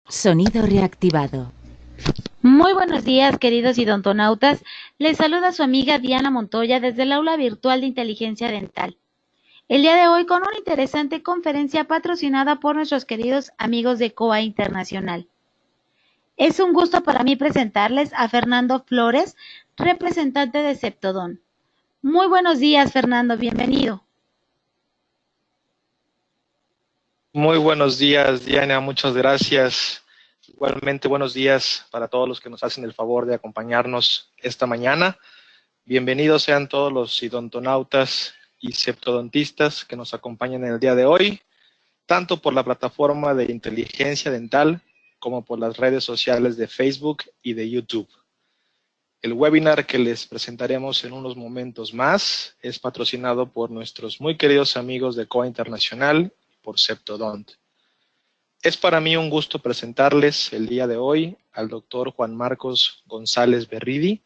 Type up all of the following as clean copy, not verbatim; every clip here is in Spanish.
Sonido reactivado. Muy buenos días, queridos idontonautas. Les saluda su amiga Diana Montoya desde el aula virtual de inteligencia dental. El día de hoy con una interesante conferencia patrocinada por nuestros queridos amigos de COA Internacional. Es un gusto para mí presentarles a Fernando Flores, representante de Septodont. Muy buenos días, Fernando, bienvenido. Muy buenos días, Diana, muchas gracias. Igualmente, buenos días para todos los que nos hacen el favor de acompañarnos esta mañana. Bienvenidos sean todos los idontonautas y septodontistas que nos acompañan en el día de hoy, tanto por la plataforma de inteligencia dental como por las redes sociales de Facebook y de YouTube. El webinar que les presentaremos en unos momentos más es patrocinado por nuestros muy queridos amigos de COA Internacional y por Septodont. Es para mí un gusto presentarles el día de hoy al doctor Juan Marcos González Berridi,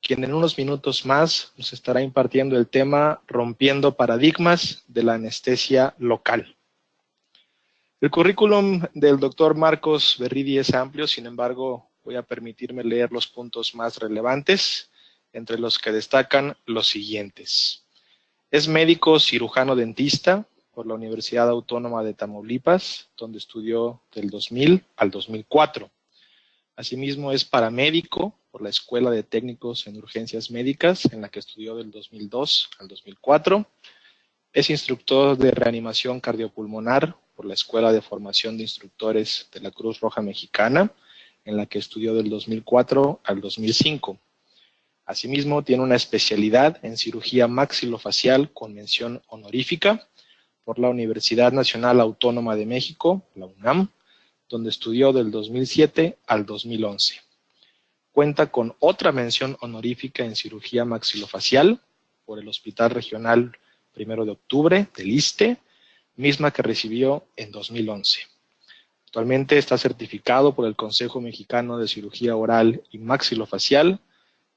quien en unos minutos más nos estará impartiendo el tema Rompiendo paradigmas de la anestesia local. El currículum del doctor Marcos Berridi es amplio, sin embargo, voy a permitirme leer los puntos más relevantes, entre los que destacan los siguientes. Es médico cirujano dentista por la Universidad Autónoma de Tamaulipas, donde estudió del 2000 al 2004. Asimismo, es paramédico por la Escuela de Técnicos en Urgencias Médicas, en la que estudió del 2002 al 2004. Es instructor de reanimación cardiopulmonar por la Escuela de Formación de Instructores de la Cruz Roja Mexicana, en la que estudió del 2004 al 2005. Asimismo, tiene una especialidad en cirugía maxilofacial con mención honorífica por la Universidad Nacional Autónoma de México, la UNAM, donde estudió del 2007 al 2011. Cuenta con otra mención honorífica en cirugía maxilofacial por el Hospital Regional 1 de Octubre del ISSSTE, misma que recibió en 2011. Actualmente está certificado por el Consejo Mexicano de Cirugía Oral y Maxilofacial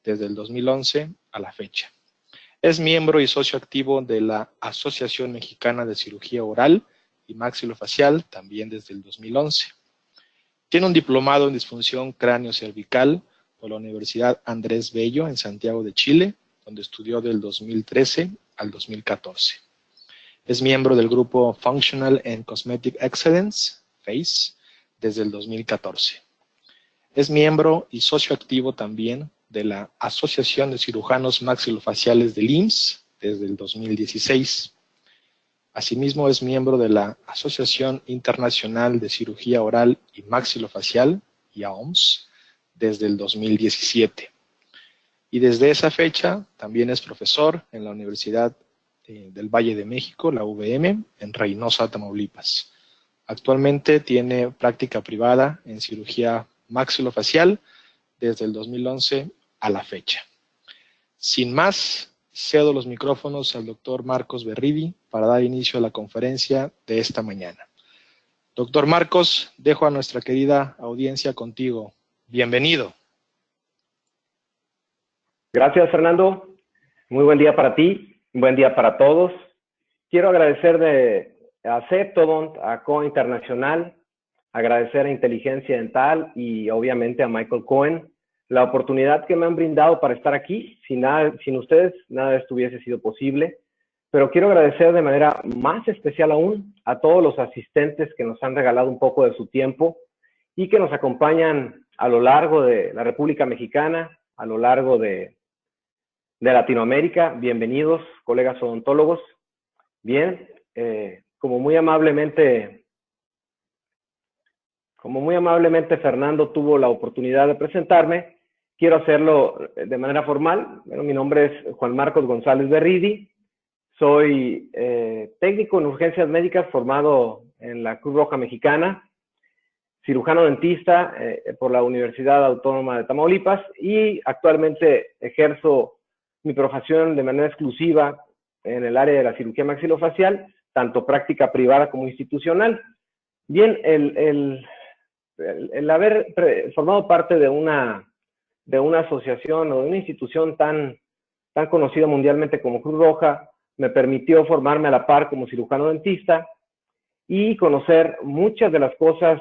desde el 2011 a la fecha. Es miembro y socio activo de la Asociación Mexicana de Cirugía Oral y Maxilofacial, también desde el 2011. Tiene un diplomado en disfunción cráneo-cervical por la Universidad Andrés Bello en Santiago de Chile, donde estudió del 2013 al 2014. Es miembro del grupo Functional and Cosmetic Excellence, FACE, desde el 2014. Es miembro y socio activo también de la Asociación de Cirujanos Maxilofaciales del IMSS desde el 2016. Asimismo, es miembro de la Asociación Internacional de Cirugía Oral y Maxilofacial, IAOMS, desde el 2017. Y desde esa fecha también es profesor en la Universidad del Valle de México, la UVM, en Reynosa, Tamaulipas. Actualmente tiene práctica privada en cirugía maxilofacial desde el 2011 a la fecha. Sin más, cedo los micrófonos al doctor Marcos Berridi para dar inicio a la conferencia de esta mañana. Doctor Marcos, dejo a nuestra querida audiencia contigo. Bienvenido. Gracias, Fernando. Muy buen día para ti, un buen día para todos. Quiero agradecer a Septodont, a COA Internacional, agradecer a Inteligencia Dental y obviamente a Michael Cohen la oportunidad que me han brindado para estar aquí. Sin ustedes, nada de esto hubiese sido posible. Pero quiero agradecer de manera más especial aún a todos los asistentes que nos han regalado un poco de su tiempo y que nos acompañan a lo largo de la República Mexicana, a lo largo de Latinoamérica. Bienvenidos, colegas odontólogos. Bien, como muy amablemente Fernando tuvo la oportunidad de presentarme, quiero hacerlo de manera formal. Bueno, mi nombre es Juan Marcos González Berridi. Soy técnico en urgencias médicas formado en la Cruz Roja Mexicana, cirujano dentista por la Universidad Autónoma de Tamaulipas y actualmente ejerzo mi profesión de manera exclusiva en el área de la cirugía maxilofacial, tanto práctica privada como institucional. Bien, el haber formado parte de una asociación o de una institución tan conocida mundialmente como Cruz Roja me permitió formarme a la par como cirujano dentista y conocer muchas de las cosas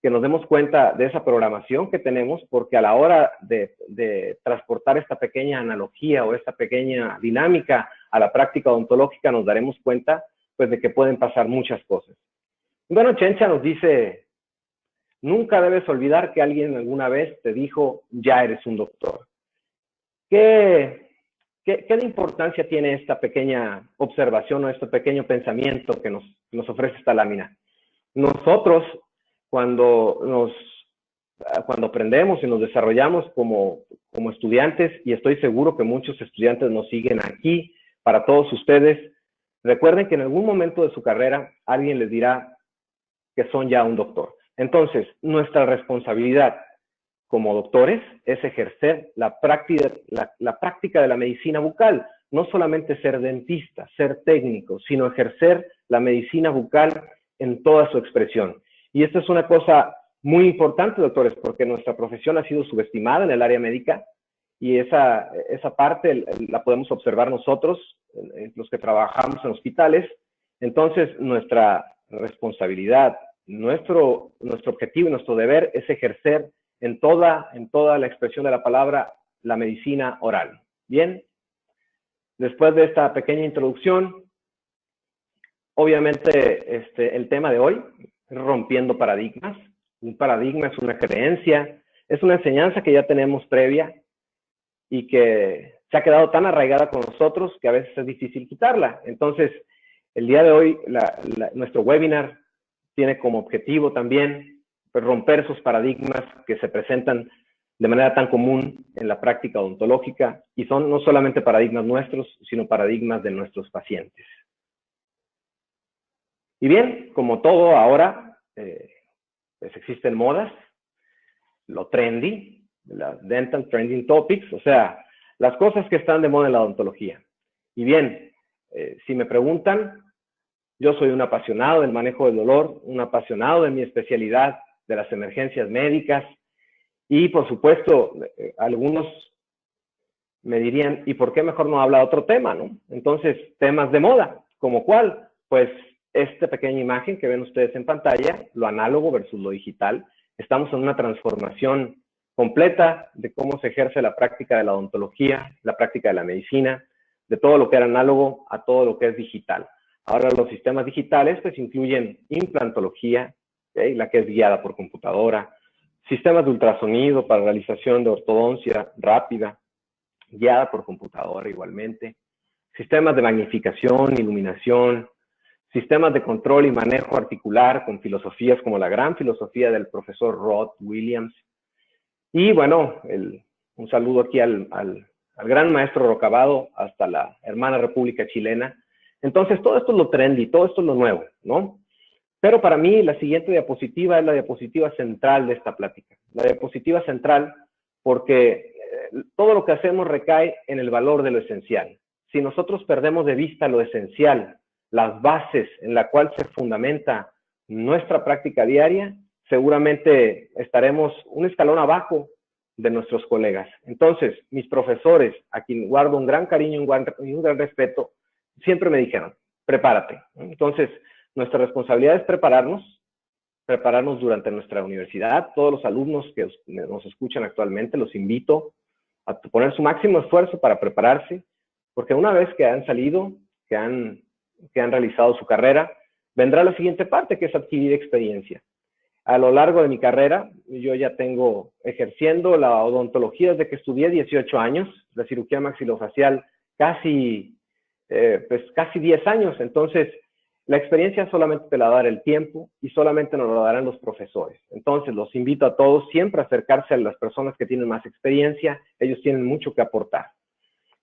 que nos demos cuenta de esa programación que tenemos, porque a la hora de transportar esta pequeña analogía o esta pequeña dinámica a la práctica odontológica, nos daremos cuenta pues de que pueden pasar muchas cosas. Bueno, Chencha nos dice, nunca debes olvidar que alguien alguna vez te dijo, ya eres un doctor. ¿Qué de importancia tiene esta pequeña observación o este pequeño pensamiento que nos ofrece esta lámina? Nosotros, cuando aprendemos y nos desarrollamos como estudiantes, y estoy seguro que muchos estudiantes nos siguen aquí, para todos ustedes, recuerden que en algún momento de su carrera alguien les dirá que son ya un doctor. Entonces, nuestra responsabilidad como doctores es ejercer la práctica de la medicina bucal, no solamente ser dentista, ser técnico, sino ejercer la medicina bucal en toda su expresión. Y esto es una cosa muy importante, doctores, porque nuestra profesión ha sido subestimada en el área médica y esa parte la podemos observar nosotros, los que trabajamos en hospitales. Entonces, nuestra responsabilidad, nuestro objetivo y nuestro deber es ejercer en toda la expresión de la palabra la medicina oral. Bien, después de esta pequeña introducción, obviamente el tema de hoy es rompiendo paradigmas. Un paradigma es una creencia, es una enseñanza que ya tenemos previa y que se ha quedado tan arraigada con nosotros que a veces es difícil quitarla. Entonces, el día de hoy, nuestro webinar tiene como objetivo también pues, romper esos paradigmas que se presentan de manera tan común en la práctica odontológica y son no solamente paradigmas nuestros, sino paradigmas de nuestros pacientes. Y bien, como todo ahora, pues existen modas, lo trendy, las dental trending topics, o sea, las cosas que están de moda en la odontología. Y bien, si me preguntan, yo soy un apasionado del manejo del dolor, un apasionado de mi especialidad, de las emergencias médicas, y por supuesto, algunos me dirían, ¿y por qué mejor no habla de otro tema, no? Entonces, temas de moda, ¿como cuál? Pues esta pequeña imagen que ven ustedes en pantalla, lo análogo versus lo digital. Estamos en una transformación completa de cómo se ejerce la práctica de la odontología, la práctica de la medicina, de todo lo que era análogo a todo lo que es digital. Ahora los sistemas digitales pues incluyen implantología, ¿okay? La que es guiada por computadora, sistemas de ultrasonido para realización de ortodoncia rápida, guiada por computadora igualmente, sistemas de magnificación, iluminación, sistemas de control y manejo articular con filosofías como la gran filosofía del profesor Rod Williams. Y bueno, un saludo aquí al gran maestro Rocabado hasta la hermana República Chilena. Entonces, todo esto es lo trendy, todo esto es lo nuevo, ¿no? Pero para mí, la siguiente diapositiva es la diapositiva central de esta plática. La diapositiva central porque todo lo que hacemos recae en el valor de lo esencial. Si nosotros perdemos de vista lo esencial, las bases en la cual se fundamenta nuestra práctica diaria, seguramente estaremos un escalón abajo de nuestros colegas. Entonces, mis profesores, a quien guardo un gran cariño y un gran respeto, siempre me dijeron, prepárate. Entonces, nuestra responsabilidad es prepararnos durante nuestra universidad. Todos los alumnos que nos escuchan actualmente, los invito a poner su máximo esfuerzo para prepararse, porque una vez que han salido, que han realizado su carrera, vendrá la siguiente parte, que es adquirir experiencia. A lo largo de mi carrera, yo ya tengo ejerciendo la odontología desde que estudié 18 años, la cirugía maxilofacial casi 10 años. Entonces, la experiencia solamente te la va a dar el tiempo y solamente nos lo darán los profesores. Entonces, los invito a todos siempre a acercarse a las personas que tienen más experiencia. Ellos tienen mucho que aportar.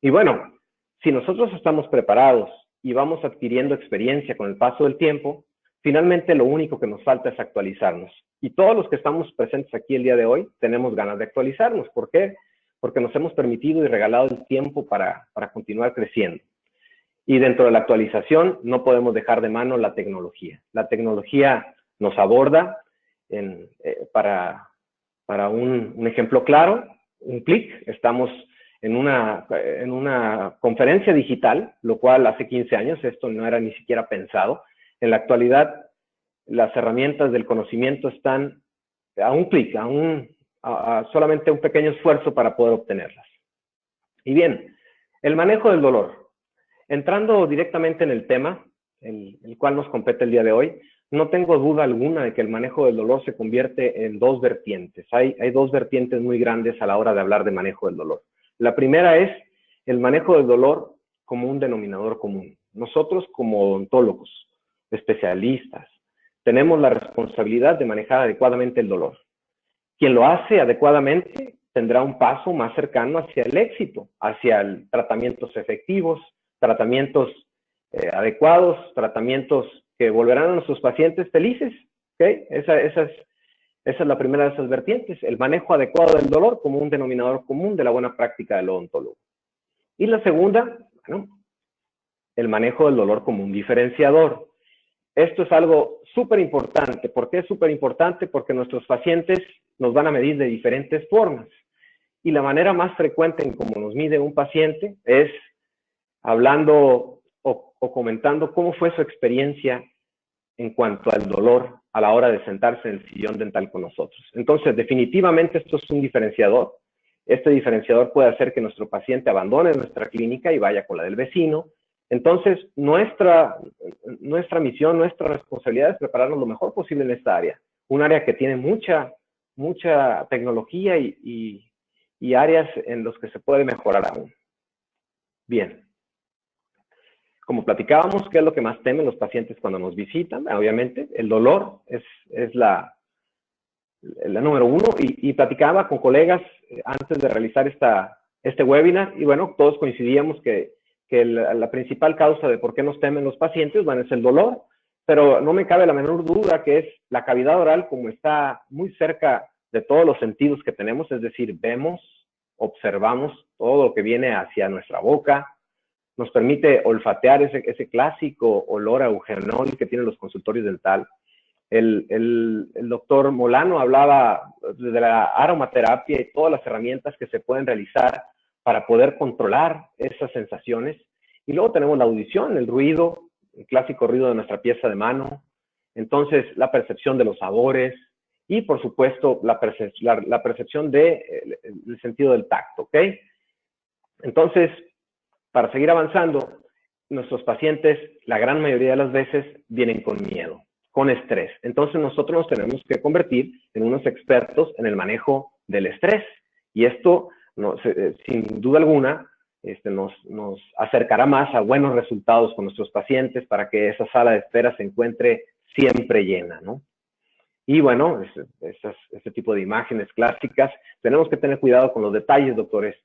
Y bueno, si nosotros estamos preparados y vamos adquiriendo experiencia con el paso del tiempo, finalmente lo único que nos falta es actualizarnos. Y todos los que estamos presentes aquí el día de hoy tenemos ganas de actualizarnos. ¿Por qué? Porque nos hemos permitido y regalado el tiempo para continuar creciendo. Y dentro de la actualización no podemos dejar de mano la tecnología. La tecnología nos aborda para un ejemplo claro, un clic. Estamos en una conferencia digital, lo cual hace 15 años esto no era ni siquiera pensado. En la actualidad, las herramientas del conocimiento están a un clic, solamente un pequeño esfuerzo para poder obtenerlas. Y bien, el manejo del dolor. Entrando directamente en el tema, el cual nos compete el día de hoy, no tengo duda alguna de que el manejo del dolor se convierte en dos vertientes. Hay dos vertientes muy grandes a la hora de hablar de manejo del dolor. La primera es el manejo del dolor como un denominador común. Nosotros, como odontólogos, especialistas, tenemos la responsabilidad de manejar adecuadamente el dolor. Quien lo hace adecuadamente tendrá un paso más cercano hacia el éxito, hacia tratamientos efectivos, tratamientos adecuados, tratamientos que volverán a nuestros pacientes felices. ¿Okay? Esa es la primera de esas vertientes, el manejo adecuado del dolor como un denominador común de la buena práctica del odontólogo. Y la segunda, bueno, el manejo del dolor como un diferenciador. Esto es algo súper importante. ¿Por qué es súper importante? Porque nuestros pacientes nos van a medir de diferentes formas. Y la manera más frecuente en cómo nos mide un paciente es hablando o comentando cómo fue su experiencia en cuanto al dolor a la hora de sentarse en el sillón dental con nosotros. Entonces, definitivamente esto es un diferenciador. Este diferenciador puede hacer que nuestro paciente abandone nuestra clínica y vaya con la del vecino. Entonces, nuestra misión, nuestra responsabilidad es prepararnos lo mejor posible en esta área. Un área que tiene mucha tecnología y áreas en las que se puede mejorar aún. Bien. Como platicábamos, ¿qué es lo que más temen los pacientes cuando nos visitan? Obviamente, el dolor es la número uno. Y platicaba con colegas antes de realizar este webinar, y bueno, todos coincidíamos que la principal causa de por qué nos temen los pacientes, bueno, es el dolor, pero no me cabe la menor duda que es la cavidad oral, como está muy cerca de todos los sentidos que tenemos, es decir, vemos, observamos todo lo que viene hacia nuestra boca, nos permite olfatear ese clásico olor a eugenol que tienen los consultorios dental. El doctor Molano hablaba de la aromaterapia y todas las herramientas que se pueden realizar para poder controlar esas sensaciones. Y luego tenemos la audición, el ruido, el clásico ruido de nuestra pieza de mano. Entonces, la percepción de los sabores y, por supuesto, la percepción del sentido del tacto, ¿ok? Entonces, para seguir avanzando, nuestros pacientes, la gran mayoría de las veces, vienen con miedo, con estrés. Entonces, nosotros nos tenemos que convertir en unos expertos en el manejo del estrés. Y esto, sin duda alguna, nos acercará más a buenos resultados con nuestros pacientes para que esa sala de espera se encuentre siempre llena, ¿no? Y bueno, este tipo de imágenes clásicas, tenemos que tener cuidado con los detalles, doctores.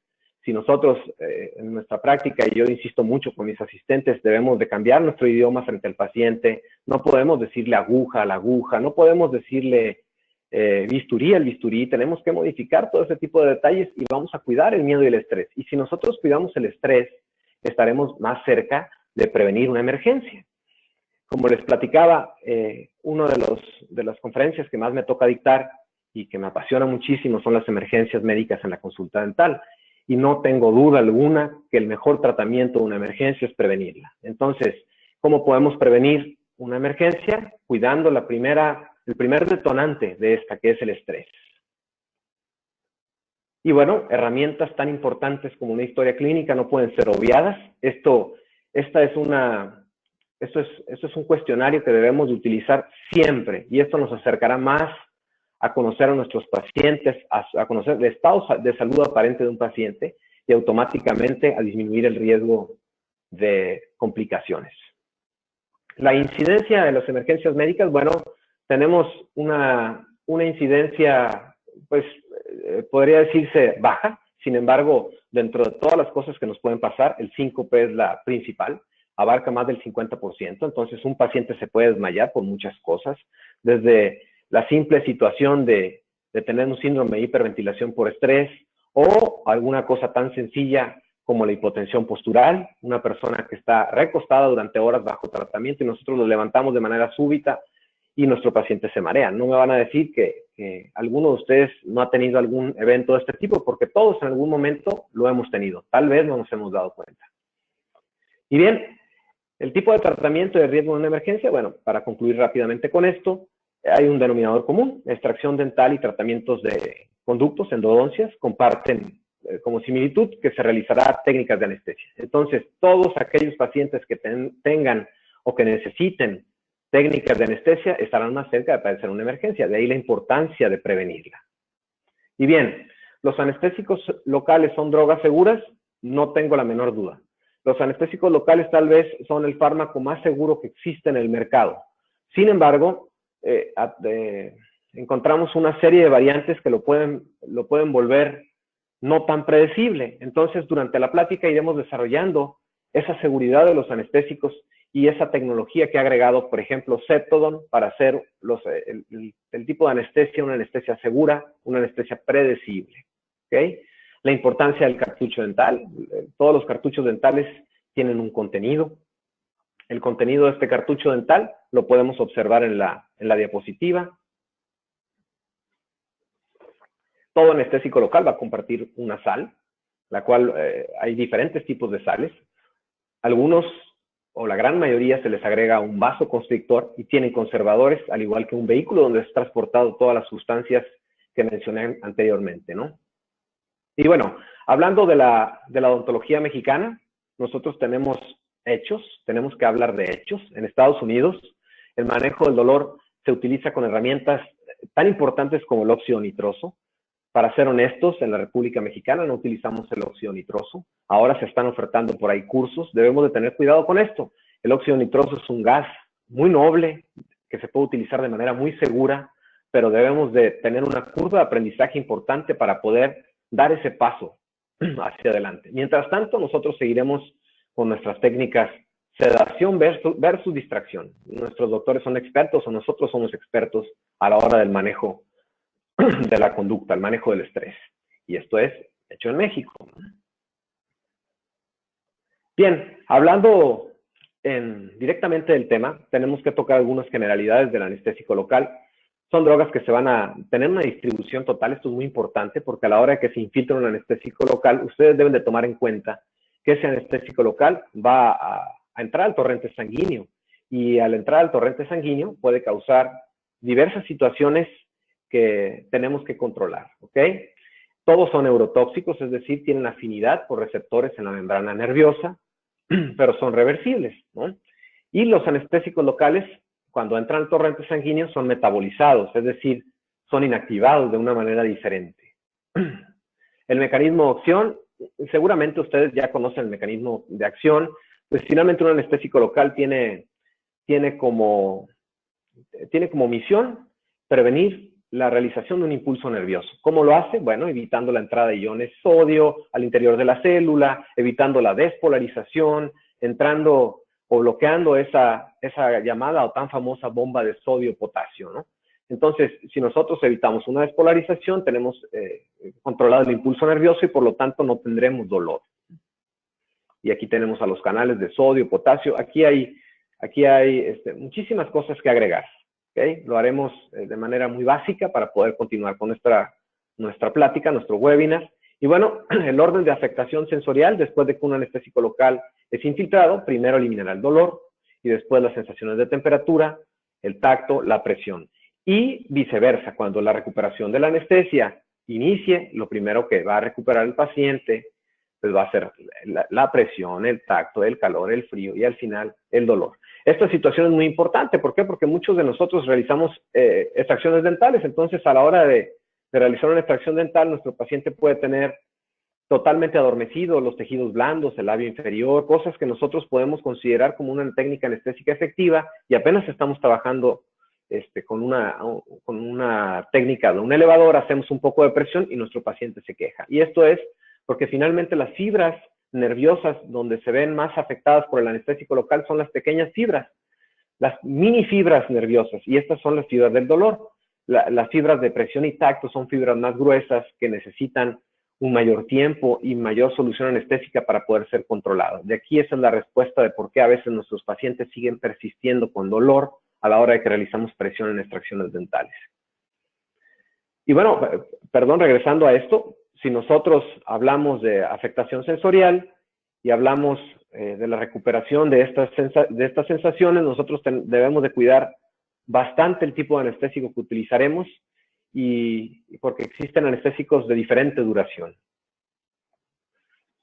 Si nosotros, en nuestra práctica, y yo insisto mucho con mis asistentes, debemos de cambiar nuestro idioma frente al paciente, no podemos decirle aguja a la aguja, no podemos decirle bisturí al bisturí, tenemos que modificar todo ese tipo de detalles y vamos a cuidar el miedo y el estrés. Y si nosotros cuidamos el estrés, estaremos más cerca de prevenir una emergencia. Como les platicaba, una de las conferencias que más me toca dictar y que me apasiona muchísimo son las emergencias médicas en la consulta dental. Y no tengo duda alguna que el mejor tratamiento de una emergencia es prevenirla. Entonces, ¿cómo podemos prevenir una emergencia? Cuidando el primer detonante de esta, que es el estrés. Y bueno, herramientas tan importantes como una historia clínica no pueden ser obviadas. Esto es un cuestionario que debemos de utilizar siempre, y esto nos acercará más a conocer a nuestros pacientes, a conocer el estado de salud aparente de un paciente y automáticamente a disminuir el riesgo de complicaciones. La incidencia de las emergencias médicas, bueno, tenemos una incidencia, pues, podría decirse baja. Sin embargo, dentro de todas las cosas que nos pueden pasar, el síncope es la principal, abarca más del 50%. Entonces, un paciente se puede desmayar por muchas cosas, desde la simple situación de tener un síndrome de hiperventilación por estrés o alguna cosa tan sencilla como la hipotensión postural, una persona que está recostada durante horas bajo tratamiento y nosotros lo levantamos de manera súbita y nuestro paciente se marea. No me van a decir que alguno de ustedes no ha tenido algún evento de este tipo, porque todos en algún momento lo hemos tenido. Tal vez no nos hemos dado cuenta. Y bien, el tipo de tratamiento de riesgo de una emergencia, bueno, para concluir rápidamente con esto, hay un denominador común. Extracción dental y tratamientos de conductos, endodoncias, comparten como similitud que se realizará técnicas de anestesia. Entonces, todos aquellos pacientes que tengan o que necesiten técnicas de anestesia estarán más cerca de padecer una emergencia. De ahí la importancia de prevenirla. Y bien, ¿los anestésicos locales son drogas seguras? No tengo la menor duda. Los anestésicos locales tal vez son el fármaco más seguro que existe en el mercado. Sin embargo, encontramos una serie de variantes que lo pueden volver no tan predecible. Entonces, durante la plática iremos desarrollando esa seguridad de los anestésicos y esa tecnología que ha agregado, por ejemplo, Ceptodon para hacer el tipo de anestesia, una anestesia segura, una anestesia predecible. ¿Okay? La importancia del cartucho dental. Todos los cartuchos dentales tienen un contenido. El contenido de este cartucho dental lo podemos observar en la diapositiva. Todo anestésico local va a compartir una sal, la cual hay diferentes tipos de sales. Algunos, o la gran mayoría, se les agrega un vasoconstrictor y tienen conservadores, al igual que un vehículo donde es transportado todas las sustancias que mencioné anteriormente, ¿no? Y bueno, hablando de la odontología mexicana, nosotros tenemos hechos, tenemos que hablar de hechos. En Estados Unidos, el manejo del dolor se utiliza con herramientas tan importantes como el óxido nitroso. Para ser honestos, en la República Mexicana no utilizamos el óxido nitroso. Ahora se están ofertando por ahí cursos. Debemos de tener cuidado con esto. El óxido nitroso es un gas muy noble que se puede utilizar de manera muy segura, pero debemos de tener una curva de aprendizaje importante para poder dar ese paso hacia adelante. Mientras tanto, nosotros seguiremos con nuestras técnicas sedación versus distracción. Nuestros doctores son expertos o nosotros somos expertos a la hora del manejo de la conducta, el manejo del estrés. Y esto es hecho en México. Bien, hablando directamente del tema, tenemos que tocar algunas generalidades del anestésico local. Son drogas que se van a tener una distribución total. Esto es muy importante porque a la hora de que se infiltre un anestésico local, ustedes deben de tomar en cuenta que ese anestésico local va a entrar al torrente sanguíneo. Y al entrar al torrente sanguíneo puede causar diversas situaciones que tenemos que controlar, ¿ok? Todos son neurotóxicos, es decir, tienen afinidad por receptores en la membrana nerviosa, pero son reversibles, ¿no? Y los anestésicos locales, cuando entran al torrente sanguíneo, son metabolizados, es decir, son inactivados de una manera diferente. El mecanismo de acción, seguramente ustedes ya conocen el mecanismo de acción, pues finalmente un anestésico local tiene como misión prevenir la realización de un impulso nervioso. ¿Cómo lo hace? Bueno, evitando la entrada de iones sodio al interior de la célula, evitando la despolarización, entrando o bloqueando esa llamada o tan famosa bomba de sodio-potasio, ¿no? Entonces, si nosotros evitamos una despolarización, tenemos controlado el impulso nervioso y por lo tanto no tendremos dolor. Y aquí tenemos a los canales de sodio, potasio. Aquí hay muchísimas cosas que agregar. ¿Okay? Lo haremos de manera muy básica para poder continuar con nuestra plática, nuestro webinar. Y bueno, el orden de afectación sensorial, después de que un anestésico local es infiltrado, primero eliminará el dolor y después las sensaciones de temperatura, el tacto, la presión. Y viceversa, cuando la recuperación de la anestesia inicie, lo primero que va a recuperar el paciente pues va a ser la presión, el tacto, el calor, el frío y al final el dolor. Esta situación es muy importante. ¿Por qué? Porque muchos de nosotros realizamos extracciones dentales. Entonces, a la hora de realizar una extracción dental, nuestro paciente puede tener totalmente adormecido los tejidos blandos, el labio inferior, cosas que nosotros podemos considerar como una técnica anestésica efectiva y apenas estamos trabajando con una técnica de un elevador, hacemos un poco de presión y nuestro paciente se queja. Y esto es porque finalmente las fibras nerviosas donde se ven más afectadas por el anestésico local son las pequeñas fibras, las mini fibras nerviosas, y estas son las fibras del dolor. Las fibras de presión y tacto son fibras más gruesas que necesitan un mayor tiempo y mayor solución anestésica para poder ser controladas. De aquí esa es la respuesta de por qué a veces nuestros pacientes siguen persistiendo con dolor a la hora de que realizamos presión en extracciones dentales. Y bueno, perdón, regresando a esto, si nosotros hablamos de afectación sensorial y hablamos de la recuperación de estas sensaciones, nosotros debemos de cuidar bastante el tipo de anestésico que utilizaremos y porque existen anestésicos de diferente duración.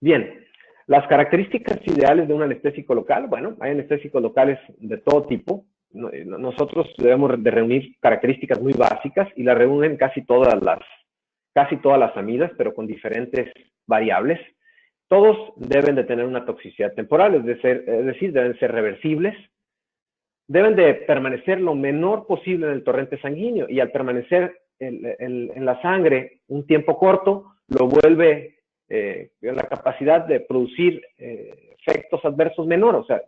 Bien, las características ideales de un anestésico local, bueno, hay anestésicos locales de todo tipo. Nosotros debemos de reunir características muy básicas y las reúnen casi todas las amidas, pero con diferentes variables. Todos deben de tener una toxicidad temporal, es decir, deben ser reversibles, deben de permanecer lo menor posible en el torrente sanguíneo y al permanecer en la sangre un tiempo corto, lo vuelve la capacidad de producir efectos adversos menores. O sea,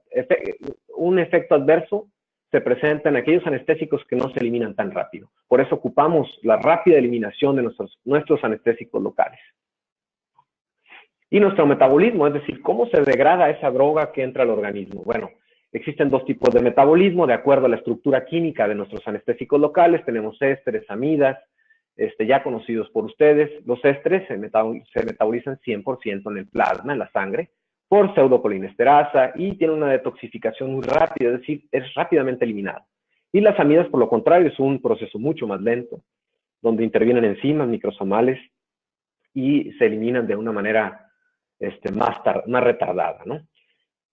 un efecto adverso se presenta en aquellos anestésicos que no se eliminan tan rápido. Por eso ocupamos la rápida eliminación de nuestros anestésicos locales. Y nuestro metabolismo, es decir, cómo se degrada esa droga que entra al organismo. Bueno, existen dos tipos de metabolismo de acuerdo a la estructura química de nuestros anestésicos locales. Tenemos ésteres, amidas, ya conocidos por ustedes. Los ésteres se metabolizan 100% en el plasma, en la sangre, por pseudocolinesterasa y tienen una detoxificación muy rápida, es decir, es rápidamente eliminado. Y las amidas, por lo contrario, es un proceso mucho más lento, donde intervienen enzimas microsomales y se eliminan de una manera más retardada, ¿no?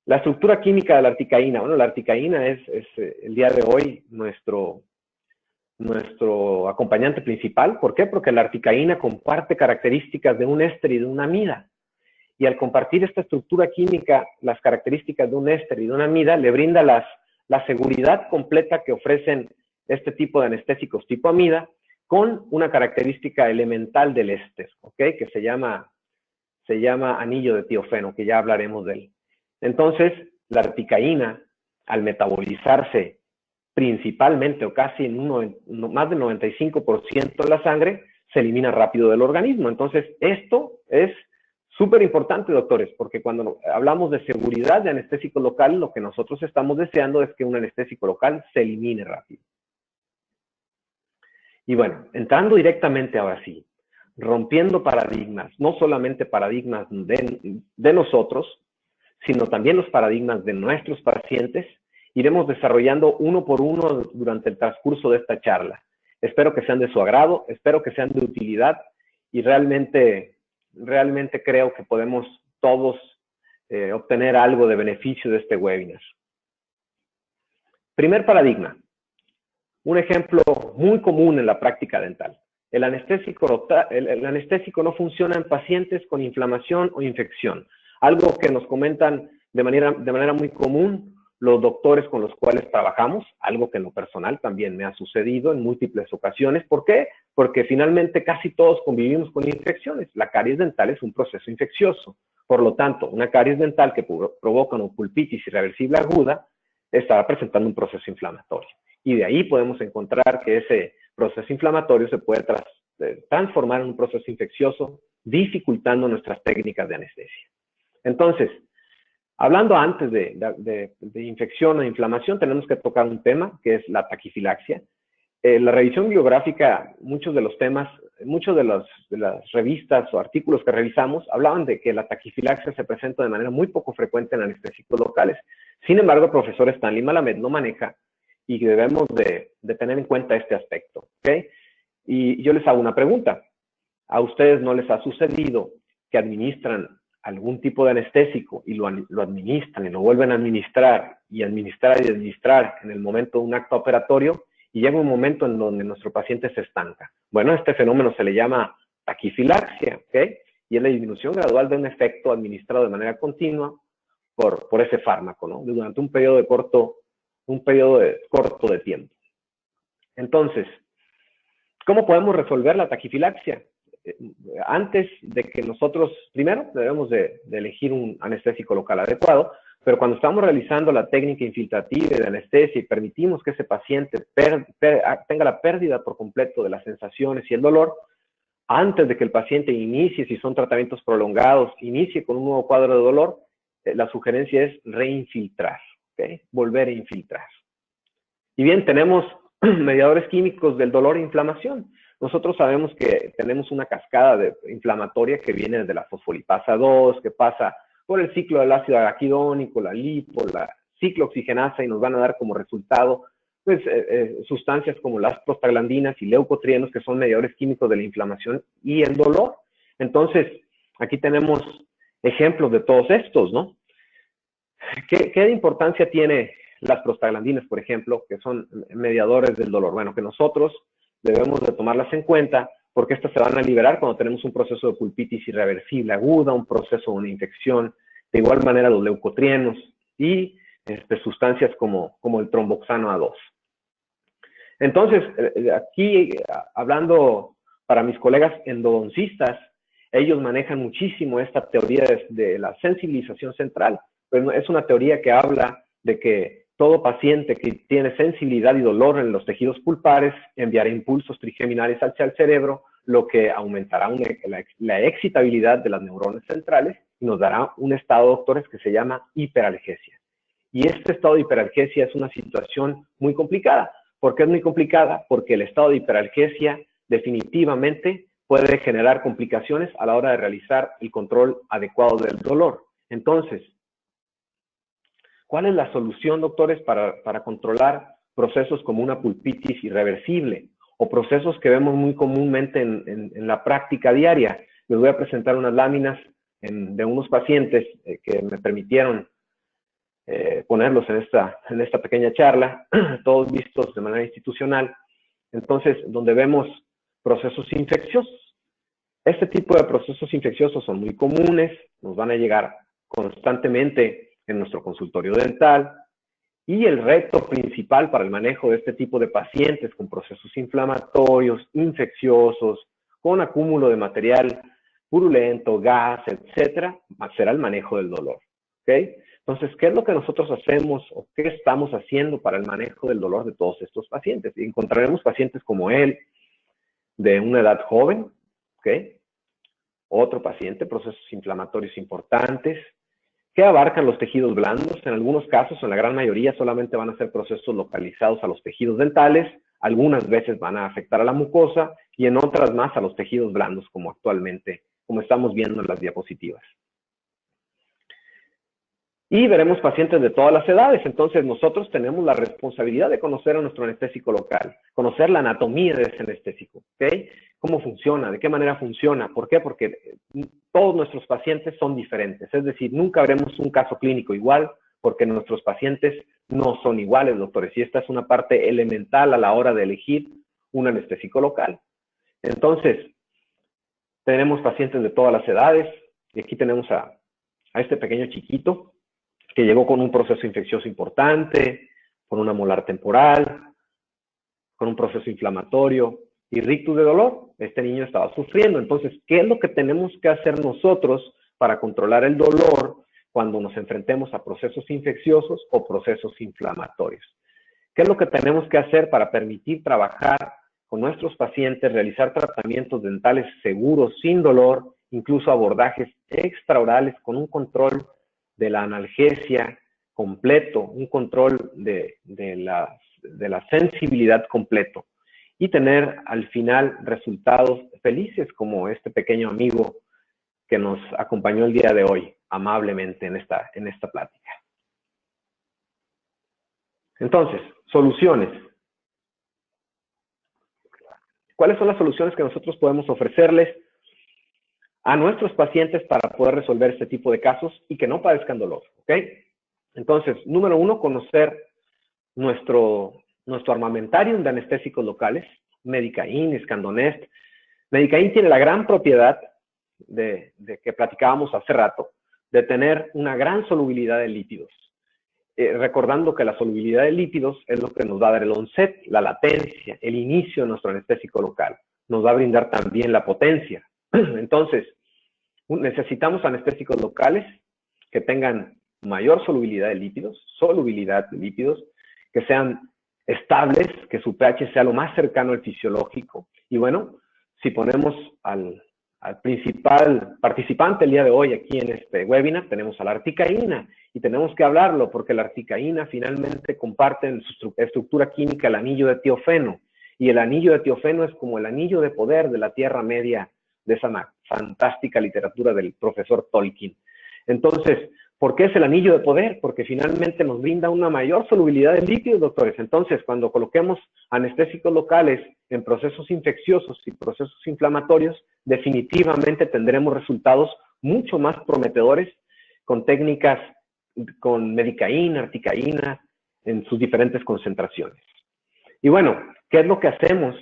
La estructura química de la articaína. Bueno, la articaína es el día de hoy nuestro acompañante principal. ¿Por qué? Porque la articaína comparte características de un éster y de una amida. Y al compartir esta estructura química, las características de un éster y de una amida, le brinda la seguridad completa que ofrecen este tipo de anestésicos tipo amida, con una característica elemental del éster, ¿ok? Que se llama anillo de tiofeno, que ya hablaremos de él. Entonces, la articaína, al metabolizarse principalmente o casi en más del 95% de la sangre, se elimina rápido del organismo. Entonces, esto es súper importante, doctores, porque cuando hablamos de seguridad de anestésico local, lo que nosotros estamos deseando es que un anestésico local se elimine rápido. Y bueno, entrando directamente ahora sí, rompiendo paradigmas, no solamente paradigmas de nosotros, sino también los paradigmas de nuestros pacientes, iremos desarrollando uno por uno durante el transcurso de esta charla. Espero que sean de su agrado, espero que sean de utilidad y realmente creo que podemos todos obtener algo de beneficio de este webinar. Primer paradigma, un ejemplo muy común en la práctica dental. El anestésico no funciona en pacientes con inflamación o infección. Algo que nos comentan de manera muy común los doctores con los cuales trabajamos, algo que en lo personal también me ha sucedido en múltiples ocasiones. ¿Por qué? Porque finalmente casi todos convivimos con infecciones. La caries dental es un proceso infeccioso. Por lo tanto, una caries dental que provoca una pulpitis irreversible aguda estará presentando un proceso inflamatorio. Y de ahí podemos encontrar que ese proceso inflamatorio se puede transformar en un proceso infeccioso, dificultando nuestras técnicas de anestesia. Entonces, hablando antes de infección o inflamación, tenemos que tocar un tema que es la taquifilaxia. La revisión bibliográfica, muchos de las revistas o artículos que revisamos hablaban de que la taquifilaxia se presenta de manera muy poco frecuente en anestésicos locales. Sin embargo, el profesor Stanley Malamed lo maneja y debemos de tener en cuenta este aspecto, ¿ok? Y yo les hago una pregunta. ¿A ustedes no les ha sucedido que administran algún tipo de anestésico y lo administran y lo vuelven a administrar y administrar en el momento de un acto operatorio y llega un momento en donde nuestro paciente se estanca? Bueno, este fenómeno se le llama taquifilaxia, ¿ok? Y es la disminución gradual de un efecto administrado de manera continua por ese fármaco, ¿no? Durante un periodo corto de tiempo. Entonces, ¿cómo podemos resolver la taquifilaxia? Antes de que nosotros, primero debemos de elegir un anestésico local adecuado, pero cuando estamos realizando la técnica infiltrativa de anestesia y permitimos que ese paciente tenga la pérdida por completo de las sensaciones y el dolor, antes de que el paciente inicie, si son tratamientos prolongados, inicie con un nuevo cuadro de dolor, la sugerencia es reinfiltrar, ¿okay? Volver a infiltrar. Y bien, tenemos mediadores químicos del dolor e inflamación. Nosotros sabemos que tenemos una cascada inflamatoria que viene de la fosfolipasa 2, que pasa por el ciclo del ácido araquidónico, la lipo, la ciclooxigenasa y nos van a dar como resultado pues, sustancias como las prostaglandinas y leucotrienos, que son mediadores químicos de la inflamación y el dolor. Entonces, aquí tenemos ejemplos de todos estos, ¿no? ¿Qué importancia tiene las prostaglandinas, por ejemplo, que son mediadores del dolor? Bueno, que nosotros debemos de tomarlas en cuenta porque estas se van a liberar cuando tenemos un proceso de pulpitis irreversible aguda, un proceso de una infección, de igual manera los leucotrienos y sustancias como el tromboxano A2. Entonces, aquí hablando para mis colegas endodoncistas, ellos manejan muchísimo esta teoría de la sensibilización central. Pues es una teoría que habla de que todo paciente que tiene sensibilidad y dolor en los tejidos pulpares enviará impulsos trigeminales hacia el cerebro, lo que aumentará la excitabilidad de las neuronas centrales y nos dará un estado, doctores, que se llama hiperalgesia. Y este estado de hiperalgesia es una situación muy complicada. ¿Por qué es muy complicada? Porque el estado de hiperalgesia definitivamente puede generar complicaciones a la hora de realizar el control adecuado del dolor. Entonces, ¿cuál es la solución, doctores, para controlar procesos como una pulpitis irreversible o procesos que vemos muy comúnmente en la práctica diaria? Les voy a presentar unas láminas de unos pacientes que me permitieron ponerlos en esta pequeña charla, todos vistos de manera institucional. Entonces, donde vemos procesos infecciosos. Este tipo de procesos infecciosos son muy comunes, nos van a llegar constantemente en nuestro consultorio dental, y el reto principal para el manejo de este tipo de pacientes con procesos inflamatorios, infecciosos, con acúmulo de material purulento, gas, etcétera, será el manejo del dolor. ¿Okay? Entonces, ¿qué es lo que nosotros hacemos o qué estamos haciendo para el manejo del dolor de todos estos pacientes? Y encontraremos pacientes como él, de una edad joven, ¿okay? Otro paciente, procesos inflamatorios importantes, que abarcan los tejidos blandos. En algunos casos, en la gran mayoría, solamente van a ser procesos localizados a los tejidos dentales, algunas veces van a afectar a la mucosa y en otras más a los tejidos blandos, como actualmente, como estamos viendo en las diapositivas. Y veremos pacientes de todas las edades. Entonces, nosotros tenemos la responsabilidad de conocer a nuestro anestésico local, conocer la anatomía de ese anestésico, ¿ok? Cómo funciona, de qué manera funciona. ¿Por qué? Porque todos nuestros pacientes son diferentes. Es decir, nunca veremos un caso clínico igual porque nuestros pacientes no son iguales, doctores. Y esta es una parte elemental a la hora de elegir un anestésico local. Entonces, tenemos pacientes de todas las edades. Y aquí tenemos a este pequeño chiquito que llegó con un proceso infeccioso importante, con una molar temporal, con un proceso inflamatorio y rictus de dolor. Este niño estaba sufriendo. Entonces, ¿qué es lo que tenemos que hacer nosotros para controlar el dolor cuando nos enfrentemos a procesos infecciosos o procesos inflamatorios? ¿Qué es lo que tenemos que hacer para permitir trabajar con nuestros pacientes, realizar tratamientos dentales seguros, sin dolor, incluso abordajes extraorales con un control de la analgesia completo, un control de la sensibilidad completo y tener al final resultados felices como este pequeño amigo que nos acompañó el día de hoy amablemente en esta plática? Entonces, soluciones. ¿Cuáles son las soluciones que nosotros podemos ofrecerles a nuestros pacientes para poder resolver este tipo de casos y que no padezcan dolor? ¿Ok? Entonces, número uno, conocer nuestro armamentarium de anestésicos locales, Medicaín, Scandonest. Medicaín tiene la gran propiedad de que platicábamos hace rato, de tener una gran solubilidad de lípidos. Recordando que la solubilidad de lípidos es lo que nos va a dar el onset, la latencia, el inicio de nuestro anestésico local. Nos va a brindar también la potencia. Entonces, necesitamos anestésicos locales que tengan mayor solubilidad de lípidos, que sean estables, que su pH sea lo más cercano al fisiológico. Y bueno, si ponemos al principal participante el día de hoy aquí en este webinar, tenemos a la articaína, y tenemos que hablarlo porque la articaína finalmente comparte en su estructura química el anillo de tiofeno, y el anillo de tiofeno es como el anillo de poder de la Tierra Media, de esa fantástica literatura del profesor Tolkien. Entonces, ¿Por qué es el anillo de poder? Porque finalmente nos brinda una mayor solubilidad de lípidos, doctores. Entonces, cuando coloquemos anestésicos locales en procesos infecciosos y procesos inflamatorios, definitivamente tendremos resultados mucho más prometedores con técnicas con medicaína, articaína, en sus diferentes concentraciones. Y bueno, ¿qué es lo que hacemos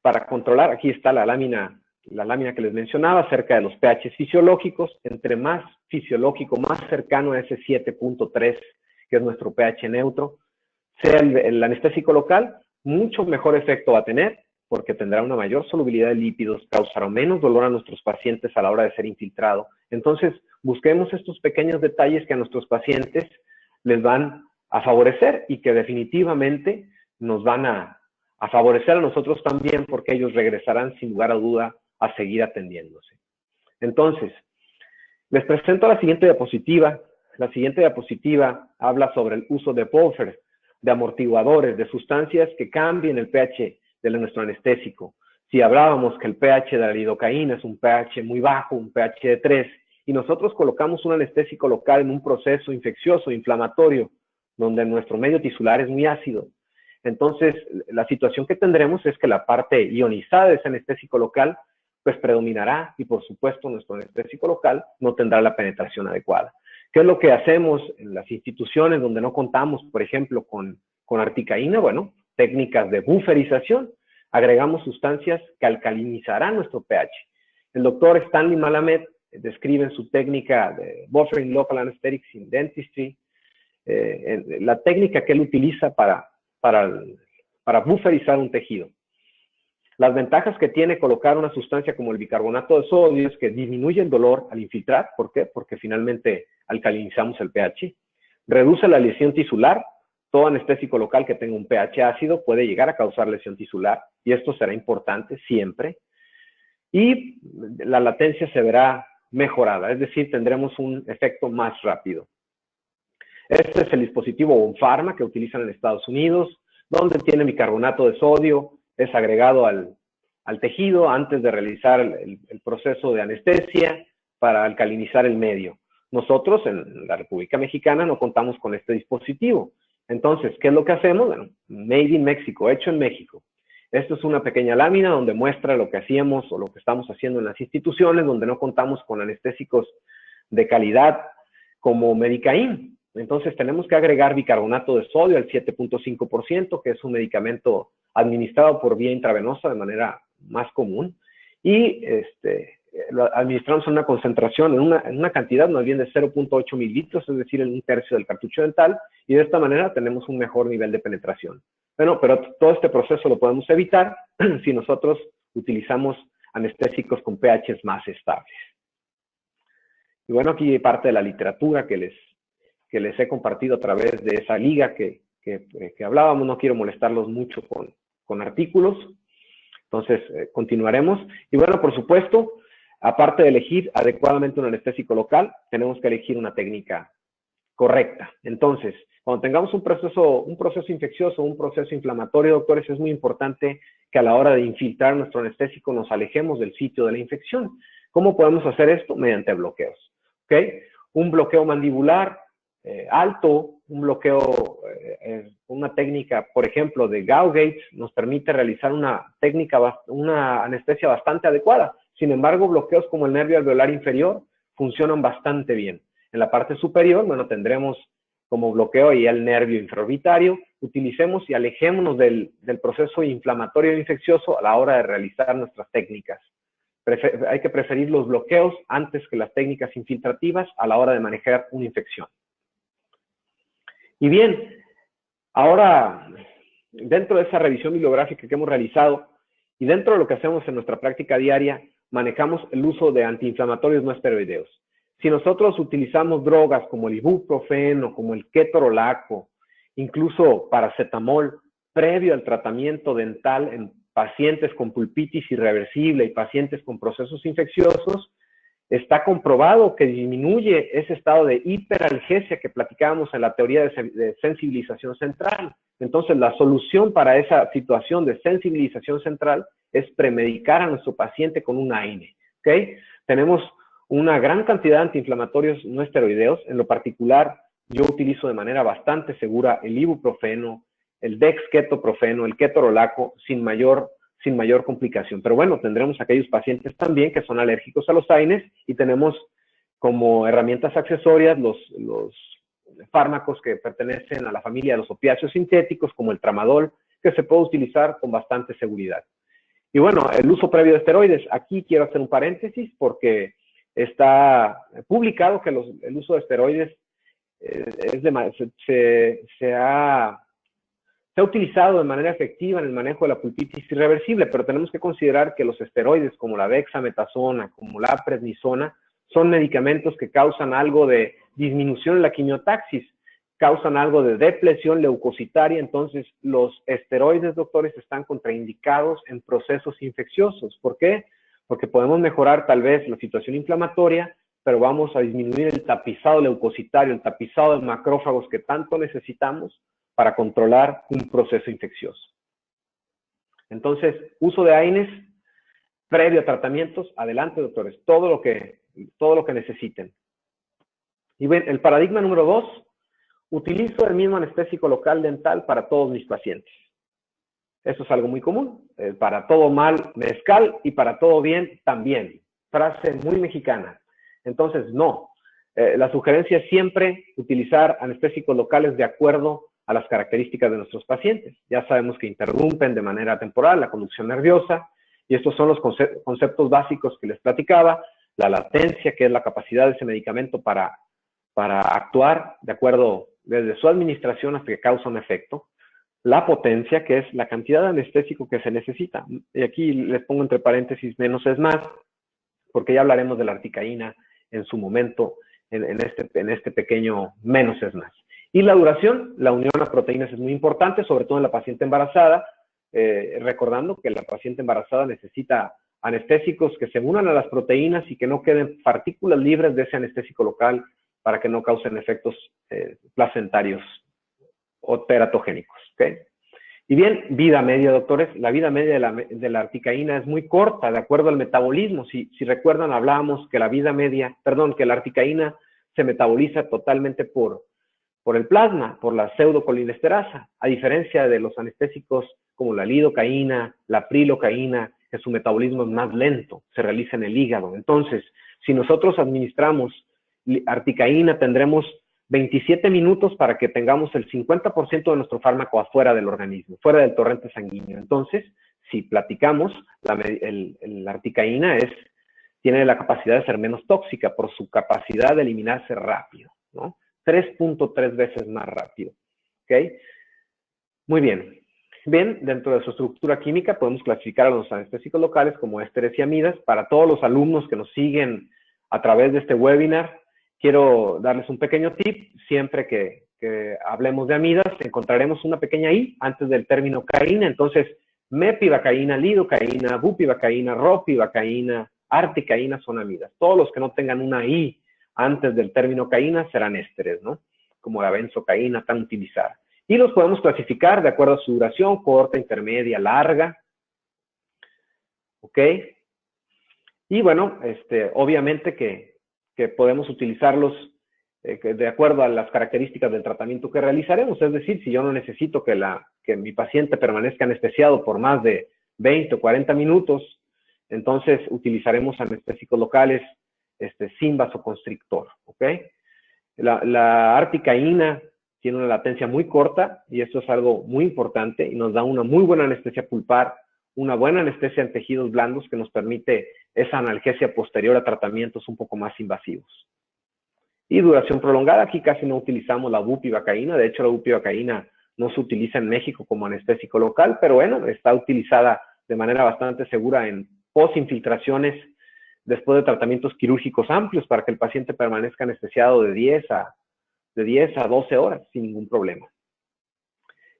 para controlar? Aquí está la lámina que les mencionaba acerca de los pH fisiológicos. Entre más fisiológico, más cercano a ese 7.3, que es nuestro pH neutro, sea el anestésico local, mucho mejor efecto va a tener, porque tendrá una mayor solubilidad de lípidos, causará menos dolor a nuestros pacientes a la hora de ser infiltrado. Entonces, busquemos estos pequeños detalles que a nuestros pacientes les van a favorecer y que definitivamente nos van a favorecer a nosotros también, porque ellos regresarán sin lugar a duda a seguir atendiéndose. Entonces, les presento la siguiente diapositiva. La siguiente diapositiva habla sobre el uso de buffers, de amortiguadores, de sustancias que cambien el pH de nuestro anestésico. Si hablábamos que el pH de la lidocaína es un pH muy bajo, un pH de 3, y nosotros colocamos un anestésico local en un proceso infeccioso, inflamatorio, donde nuestro medio tisular es muy ácido, entonces la situación que tendremos es que la parte ionizada de ese anestésico local pues predominará y por supuesto nuestro anestésico local no tendrá la penetración adecuada. ¿Qué es lo que hacemos en las instituciones donde no contamos, por ejemplo, con articaína? Bueno, técnicas de bufferización. Agregamos sustancias que alcalinizarán nuestro pH. El doctor Stanley Malamed describe en su técnica de Buffering Local Anesthetics in Dentistry, la técnica que él utiliza para bufferizar un tejido. Las ventajas que tiene colocar una sustancia como el bicarbonato de sodio es que disminuye el dolor al infiltrar. ¿Por qué? Porque finalmente alcalinizamos el pH. Reduce la lesión tisular. Todo anestésico local que tenga un pH ácido puede llegar a causar lesión tisular y esto será importante siempre. Y la latencia se verá mejorada, es decir, tendremos un efecto más rápido. Este es el dispositivo Onpharma que utilizan en Estados Unidos, donde tiene bicarbonato de sodio, es agregado al tejido antes de realizar el proceso de anestesia para alcalinizar el medio. Nosotros en la República Mexicana no contamos con este dispositivo. Entonces, ¿qué es lo que hacemos? Bueno, Made in Mexico, hecho en México. Esto es una pequeña lámina donde muestra lo que hacíamos o lo que estamos haciendo en las instituciones donde no contamos con anestésicos de calidad como Medicaín. Entonces, tenemos que agregar bicarbonato de sodio al 7.5%, que es un medicamento administrado por vía intravenosa de manera más común. Y lo administramos en una concentración, en una cantidad más bien de 0.8 mililitros, es decir, en un tercio del cartucho dental, y de esta manera tenemos un mejor nivel de penetración. Bueno, pero todo este proceso lo podemos evitar si nosotros utilizamos anestésicos con pHs más estables. Y bueno, aquí parte de la literatura que les he compartido a través de esa liga que hablábamos. No quiero molestarlos mucho con artículos. Entonces, continuaremos. Y bueno, por supuesto, aparte de elegir adecuadamente un anestésico local, tenemos que elegir una técnica correcta. Entonces, cuando tengamos un proceso infeccioso, un proceso inflamatorio, doctores, es muy importante que a la hora de infiltrar nuestro anestésico nos alejemos del sitio de la infección. ¿Cómo podemos hacer esto? Mediante bloqueos. ¿Okay? Un bloqueo mandibular alto, un bloqueo, una técnica, por ejemplo, de Gauge nos permite realizar una anestesia bastante adecuada. Sin embargo, bloqueos como el nervio alveolar inferior funcionan bastante bien. En la parte superior, bueno, tendremos como bloqueo y el nervio infraorbitario. Utilicemos y alejémonos del proceso inflamatorio infeccioso a la hora de realizar nuestras técnicas. Hay que preferir los bloqueos antes que las técnicas infiltrativas a la hora de manejar una infección. Y bien, ahora, dentro de esa revisión bibliográfica que hemos realizado y dentro de lo que hacemos en nuestra práctica diaria, manejamos el uso de antiinflamatorios no esteroideos. Si nosotros utilizamos drogas como el ibuprofeno, como el ketorolaco, incluso paracetamol, previo al tratamiento dental en pacientes con pulpitis irreversible y pacientes con procesos infecciosos, está comprobado que disminuye ese estado de hiperalgesia que platicábamos en la teoría de sensibilización central. Entonces, la solución para esa situación de sensibilización central es premedicar a nuestro paciente con un AINE. ¿Okay? Tenemos una gran cantidad de antiinflamatorios no esteroideos. En lo particular, yo utilizo de manera bastante segura el ibuprofeno, el dexketoprofeno, el ketorolaco, sin mayor complicación. Pero bueno, tendremos aquellos pacientes también que son alérgicos a los AINES y tenemos como herramientas accesorias los fármacos que pertenecen a la familia de los opiáceos sintéticos, como el tramadol, que se puede utilizar con bastante seguridad. Y bueno, el uso previo de esteroides. Aquí quiero hacer un paréntesis porque está publicado que el uso de esteroides se ha utilizado de manera efectiva en el manejo de la pulpitis irreversible, pero tenemos que considerar que los esteroides como la dexametasona, como la prednisona, son medicamentos que causan algo de disminución en la quimiotaxis, causan algo de depresión leucocitaria. Entonces los esteroides, doctores, están contraindicados en procesos infecciosos. ¿Por qué? Porque podemos mejorar tal vez la situación inflamatoria, pero vamos a disminuir el tapizado leucocitario, el tapizado de macrófagos que tanto necesitamos para controlar un proceso infeccioso. Entonces, uso de AINES previo a tratamientos, adelante, doctores, todo lo que necesiten. Y ven, el paradigma número 2, utilizo el mismo anestésico local dental para todos mis pacientes. Eso es algo muy común. Para todo mal, mezcal, y para todo bien, también. Frase muy mexicana. Entonces, no. La sugerencia es siempre utilizar anestésicos locales de acuerdo a las características de nuestros pacientes. Ya sabemos que interrumpen de manera temporal la conducción nerviosa, y estos son los conceptos básicos que les platicaba. La latencia, que es la capacidad de ese medicamento para actuar de acuerdo desde su administración hasta que causa un efecto. La potencia, que es la cantidad de anestésico que se necesita. Y aquí les pongo entre paréntesis menos es más, porque ya hablaremos de la articaína en su momento, en este pequeño menos es más. Y la duración, la unión a proteínas es muy importante, sobre todo en la paciente embarazada, recordando que la paciente embarazada necesita anestésicos que se unan a las proteínas y que no queden partículas libres de ese anestésico local para que no causen efectos placentarios o teratogénicos. ¿Okay? Y bien, vida media, doctores. La vida media de la articaína es muy corta, de acuerdo al metabolismo. Si recuerdan, hablábamos que que la articaína se metaboliza totalmente por el plasma, por la pseudocolinesterosa, a diferencia de los anestésicos como la lidocaína, la prilocaína, que su metabolismo es más lento, se realiza en el hígado. Entonces, si nosotros administramos articaína, tendremos 27 minutos para que tengamos el 50% de nuestro fármaco afuera del organismo, fuera del torrente sanguíneo. Entonces, si platicamos, la articaína tiene la capacidad de ser menos tóxica por su capacidad de eliminarse rápido, ¿no? 3.3 veces más rápido. ¿Ok? Muy bien. Bien, dentro de su estructura química podemos clasificar a los anestésicos locales como ésteres y amidas. Para todos los alumnos que nos siguen a través de este webinar, quiero darles un pequeño tip. Siempre que hablemos de amidas, encontraremos una pequeña I antes del término caína. Entonces, mepivacaína, lidocaína, bupivacaína, ropivacaína, articaína son amidas. Todos los que no tengan una I antes del término caína serán ésteres, ¿no? Como la benzocaína tan utilizada. Y los podemos clasificar de acuerdo a su duración, corta, intermedia, larga. ¿Ok? Y bueno, obviamente que podemos utilizarlos de acuerdo a las características del tratamiento que realizaremos. Es decir, si yo no necesito que mi paciente permanezca anestesiado por más de 20 o 40 minutos, entonces utilizaremos anestésicos locales sin vasoconstrictor. ¿Ok? La articaína tiene una latencia muy corta y esto es algo muy importante y nos da una muy buena anestesia pulpar, una buena anestesia en tejidos blandos que nos permite esa analgesia posterior a tratamientos un poco más invasivos. Y duración prolongada, aquí casi no utilizamos la bupivacaína. De hecho, la bupivacaína no se utiliza en México como anestésico local, pero bueno, está utilizada de manera bastante segura en posinfiltraciones después de tratamientos quirúrgicos amplios para que el paciente permanezca anestesiado de 10 a 12 horas sin ningún problema.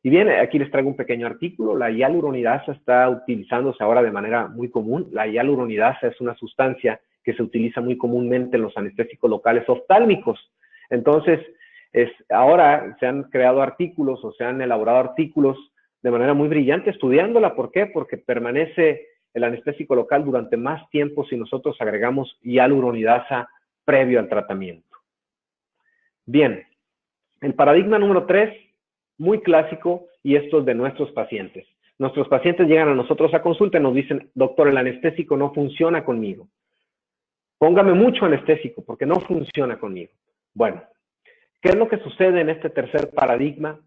Y bien, aquí les traigo un pequeño artículo. La hialuronidasa está utilizándose ahora de manera muy común. La hialuronidasa es una sustancia que se utiliza muy comúnmente en los anestésicos locales oftálmicos. Entonces, ahora se han creado artículos o se han elaborado artículos de manera muy brillante estudiándola. ¿Por qué? Porque permanece el anestésico local durante más tiempo si nosotros agregamos hialuronidasa previo al tratamiento. Bien, el paradigma número 3, muy clásico, y esto es de nuestros pacientes. Nuestros pacientes llegan a nosotros a consulta y nos dicen, doctor, el anestésico no funciona conmigo. Póngame mucho anestésico porque no funciona conmigo. Bueno, ¿qué es lo que sucede en este tercer paradigma?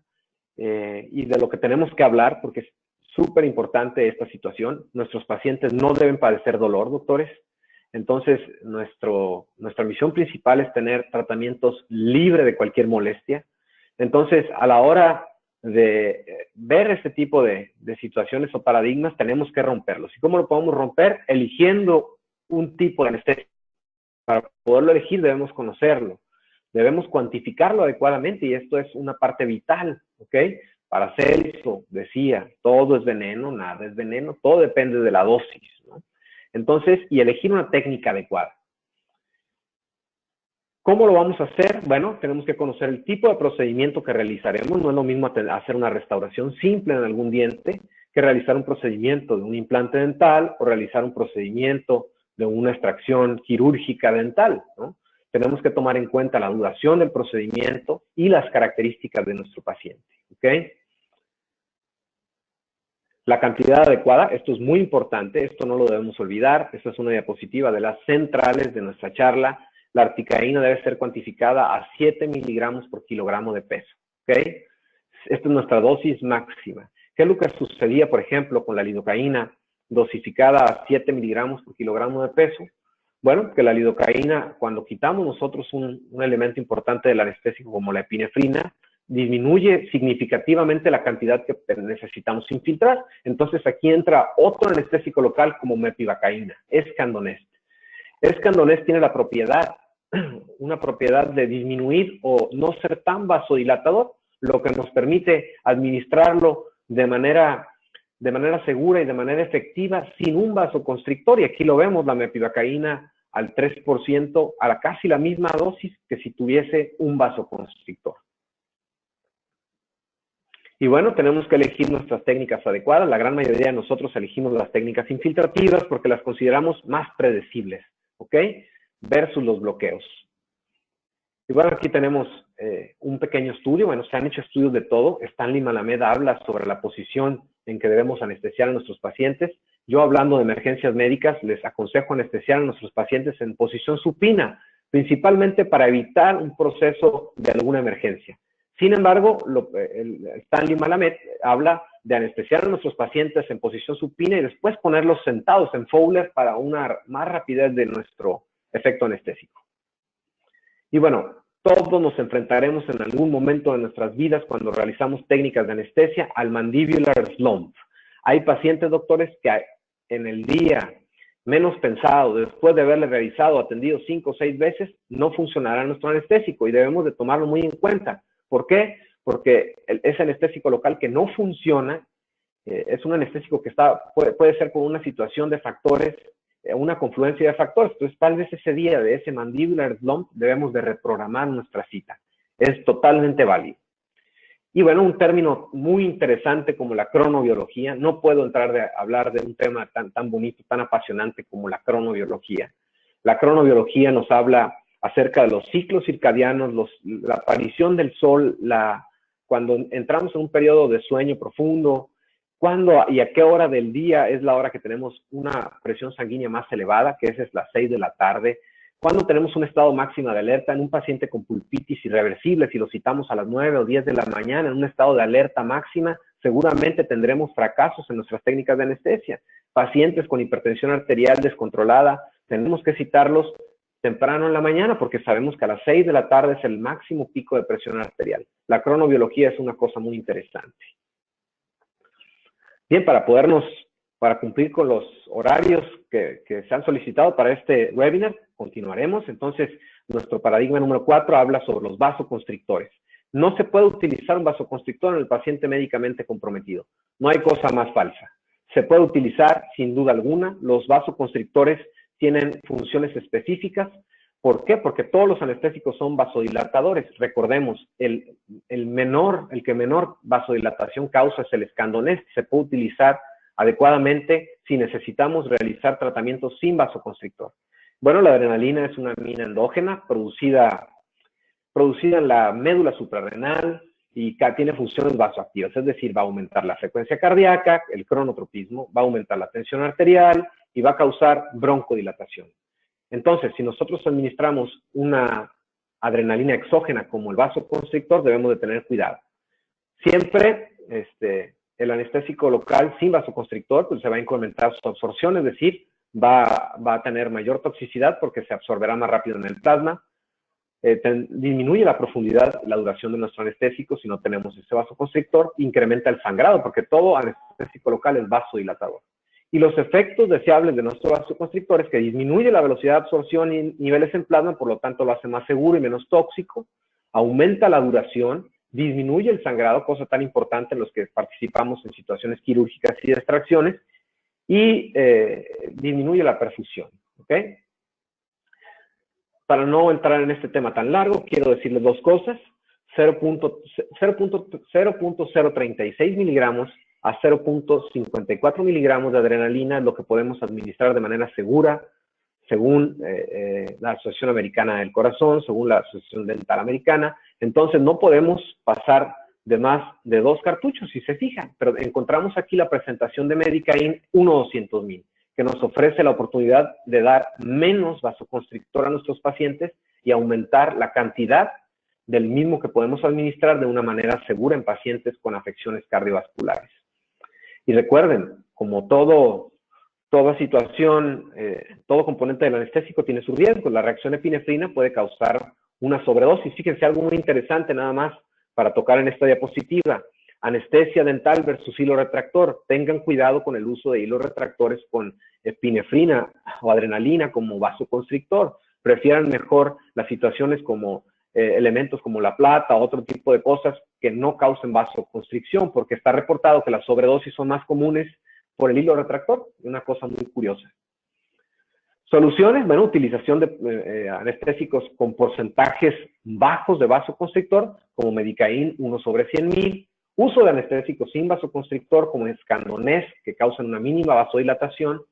Y de lo que tenemos que hablar, porque es súper importante esta situación. Nuestros pacientes no deben padecer dolor, doctores. Entonces, nuestra misión principal es tener tratamientos libres de cualquier molestia. Entonces, a la hora de ver este tipo de situaciones o paradigmas, tenemos que romperlos. ¿Y cómo lo podemos romper? Eligiendo un tipo de anestesia. Para poderlo elegir debemos conocerlo, debemos cuantificarlo adecuadamente y esto es una parte vital, ¿ok? Para Celso decía, todo es veneno, nada es veneno, todo depende de la dosis, ¿no? Entonces, y elegir una técnica adecuada. ¿Cómo lo vamos a hacer? Bueno, tenemos que conocer el tipo de procedimiento que realizaremos. No es lo mismo hacer una restauración simple en algún diente que realizar un procedimiento de un implante dental o realizar un procedimiento de una extracción quirúrgica dental, ¿no? Tenemos que tomar en cuenta la duración del procedimiento y las características de nuestro paciente, ¿ok? La cantidad adecuada, esto es muy importante, esto no lo debemos olvidar. Esta es una diapositiva de las centrales de nuestra charla. La articaína debe ser cuantificada a 7 miligramos por kilogramo de peso, ¿ok? Esta es nuestra dosis máxima. ¿Qué es lo que sucedía, por ejemplo, con la lidocaína dosificada a 7 miligramos por kilogramo de peso? Bueno, que la lidocaína, cuando quitamos nosotros un elemento importante del anestésico como la epinefrina, disminuye significativamente la cantidad que necesitamos infiltrar. Entonces aquí entra otro anestésico local como mepivacaína, Escandonest. Escandonest tiene la propiedad, una propiedad de disminuir o no ser tan vasodilatador, lo que nos permite administrarlo de manera segura y de manera efectiva sin un vasoconstrictor. Y aquí lo vemos, la mepivacaína al 3%, a casi la misma dosis que si tuviese un vasoconstrictor. Y bueno, tenemos que elegir nuestras técnicas adecuadas. La gran mayoría de nosotros elegimos las técnicas infiltrativas porque las consideramos más predecibles, ¿ok? Versus los bloqueos. Y bueno, aquí tenemos un pequeño estudio. Bueno, se han hecho estudios de todo. Stanley Malamed habla sobre la posición en que debemos anestesiar a nuestros pacientes. Yo, hablando de emergencias médicas, les aconsejo anestesiar a nuestros pacientes en posición supina, principalmente para evitar un proceso de alguna emergencia. Sin embargo, Stanley Malamed habla de anestesiar a nuestros pacientes en posición supina y después ponerlos sentados en Fowler para una más rapidez de nuestro efecto anestésico. Y bueno, todos nos enfrentaremos en algún momento de nuestras vidas cuando realizamos técnicas de anestesia al mandibular slump. Hay pacientes, doctores, que en el día menos pensado, después de haberle realizado, atendido 5 o 6 veces, no funcionará nuestro anestésico y debemos de tomarlo muy en cuenta. ¿Por qué? Porque ese anestésico local que no funciona es un anestésico que puede ser por una situación de factores, una confluencia de factores. Entonces, tal vez ese día de ese mandibular slump debemos de reprogramar nuestra cita. Es totalmente válido. Y bueno, un término muy interesante como la cronobiología. No puedo entrar a hablar de un tema tan bonito, tan apasionante como la cronobiología. La cronobiología nos habla acerca de los ciclos circadianos, la aparición del sol, cuando entramos en un periodo de sueño profundo, cuándo y a qué hora del día es la hora que tenemos una presión sanguínea más elevada, que es las 6 de la tarde, cuando tenemos un estado máximo de alerta en un paciente con pulpitis irreversible, si lo citamos a las 9 o 10 de la mañana en un estado de alerta máxima, seguramente tendremos fracasos en nuestras técnicas de anestesia. Pacientes con hipertensión arterial descontrolada, tenemos que citarlos temprano en la mañana porque sabemos que a las 6 de la tarde es el máximo pico de presión arterial. La cronobiología es una cosa muy interesante. Bien, para cumplir con los horarios que se han solicitado para este webinar, continuaremos. Entonces, nuestro paradigma número 4 habla sobre los vasoconstrictores. No se puede utilizar un vasoconstrictor en el paciente médicamente comprometido. No hay cosa más falsa. Se puede utilizar, sin duda alguna. Los vasoconstrictores tienen funciones específicas. ¿Por qué? Porque todos los anestésicos son vasodilatadores. Recordemos, el que menor vasodilatación causa es el Escandonest. Se puede utilizar adecuadamente si necesitamos realizar tratamientos sin vasoconstrictor. Bueno, la adrenalina es una amina endógena producida en la médula suprarrenal y tiene funciones vasoactivas, es decir, va a aumentar la frecuencia cardíaca, el cronotropismo, va a aumentar la tensión arterial y va a causar broncodilatación. Entonces, si nosotros administramos una adrenalina exógena como el vasoconstrictor, debemos de tener cuidado. Siempre el anestésico local sin vasoconstrictor pues se va a incrementar su absorción, es decir, va a tener mayor toxicidad porque se absorberá más rápido en el plasma. Disminuye la profundidad, la duración de nuestro anestésico si no tenemos ese vasoconstrictor, incrementa el sangrado porque todo anestésico local es vasodilatador. Y los efectos deseables de nuestro vasoconstrictor es que disminuye la velocidad de absorción y niveles en plasma, por lo tanto lo hace más seguro y menos tóxico, aumenta la duración, disminuye el sangrado, cosa tan importante en los que participamos en situaciones quirúrgicas y de extracciones, y disminuye la perfusión, ¿ok? Para no entrar en este tema tan largo, quiero decirles dos cosas. 0.036 miligramos a 0.54 miligramos de adrenalina es lo que podemos administrar de manera segura, según la Asociación Americana del Corazón, según la Asociación Dental Americana. Entonces, no podemos pasar de más de 2 cartuchos, si se fijan. Pero encontramos aquí la presentación de Medicaid 1/200,000. Que nos ofrece la oportunidad de dar menos vasoconstrictor a nuestros pacientes y aumentar la cantidad del mismo que podemos administrar de una manera segura en pacientes con afecciones cardiovasculares. Y recuerden, como toda situación, todo componente del anestésico tiene su riesgo. La reacción epinefrina puede causar una sobredosis. Fíjense algo muy interesante nada más para tocar en esta diapositiva. Anestesia dental versus hilo retractor. Tengan cuidado con el uso de hilos retractores con epinefrina o adrenalina como vasoconstrictor. Prefieran mejor las situaciones como elementos como la plata o otro tipo de cosas que no causen vasoconstricción, porque está reportado que las sobredosis son más comunes por el hilo retractor. Una cosa muy curiosa. Soluciones, bueno, utilización de anestésicos con porcentajes bajos de vasoconstrictor, como Medicaid 1/100,000. Uso de anestésicos sin vasoconstrictor, como Escandonés, que causan una mínima vasodilatación.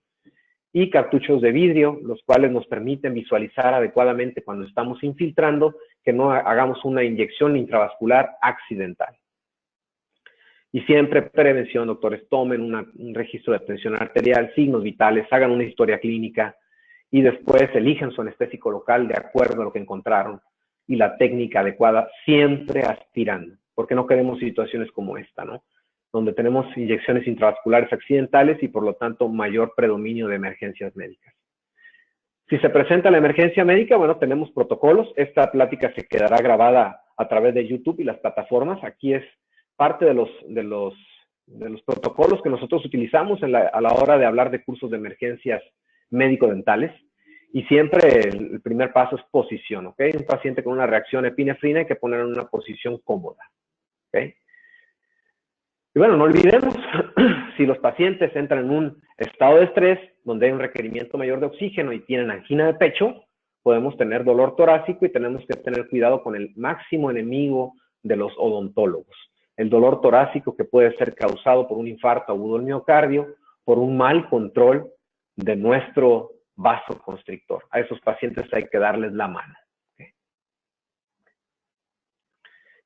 Y cartuchos de vidrio, los cuales nos permiten visualizar adecuadamente cuando estamos infiltrando, que no hagamos una inyección intravascular accidental. Y siempre prevención, doctores, tomen un registro de tensión arterial, signos vitales, hagan una historia clínica y después elijan su anestésico local de acuerdo a lo que encontraron y la técnica adecuada, siempre aspirando, porque no queremos situaciones como esta, ¿no? Donde tenemos inyecciones intravasculares accidentales y por lo tanto mayor predominio de emergencias médicas. Si se presenta la emergencia médica, bueno, tenemos protocolos. Esta plática se quedará grabada a través de YouTube y las plataformas. Aquí es parte de los protocolos que nosotros utilizamos a la hora de hablar de cursos de emergencias médico-dentales. Y siempre el primer paso es posición, ¿ok? Un paciente con una reacción epinefrina hay que poner en una posición cómoda, ¿ok? Y bueno, no olvidemos, si los pacientes entran en un estado de estrés, donde hay un requerimiento mayor de oxígeno y tienen angina de pecho, podemos tener dolor torácico y tenemos que tener cuidado con el máximo enemigo de los odontólogos. El dolor torácico que puede ser causado por un infarto agudo del miocardio, por un mal control de nuestro vasoconstrictor. A esos pacientes hay que darles la mano. ¿Okay?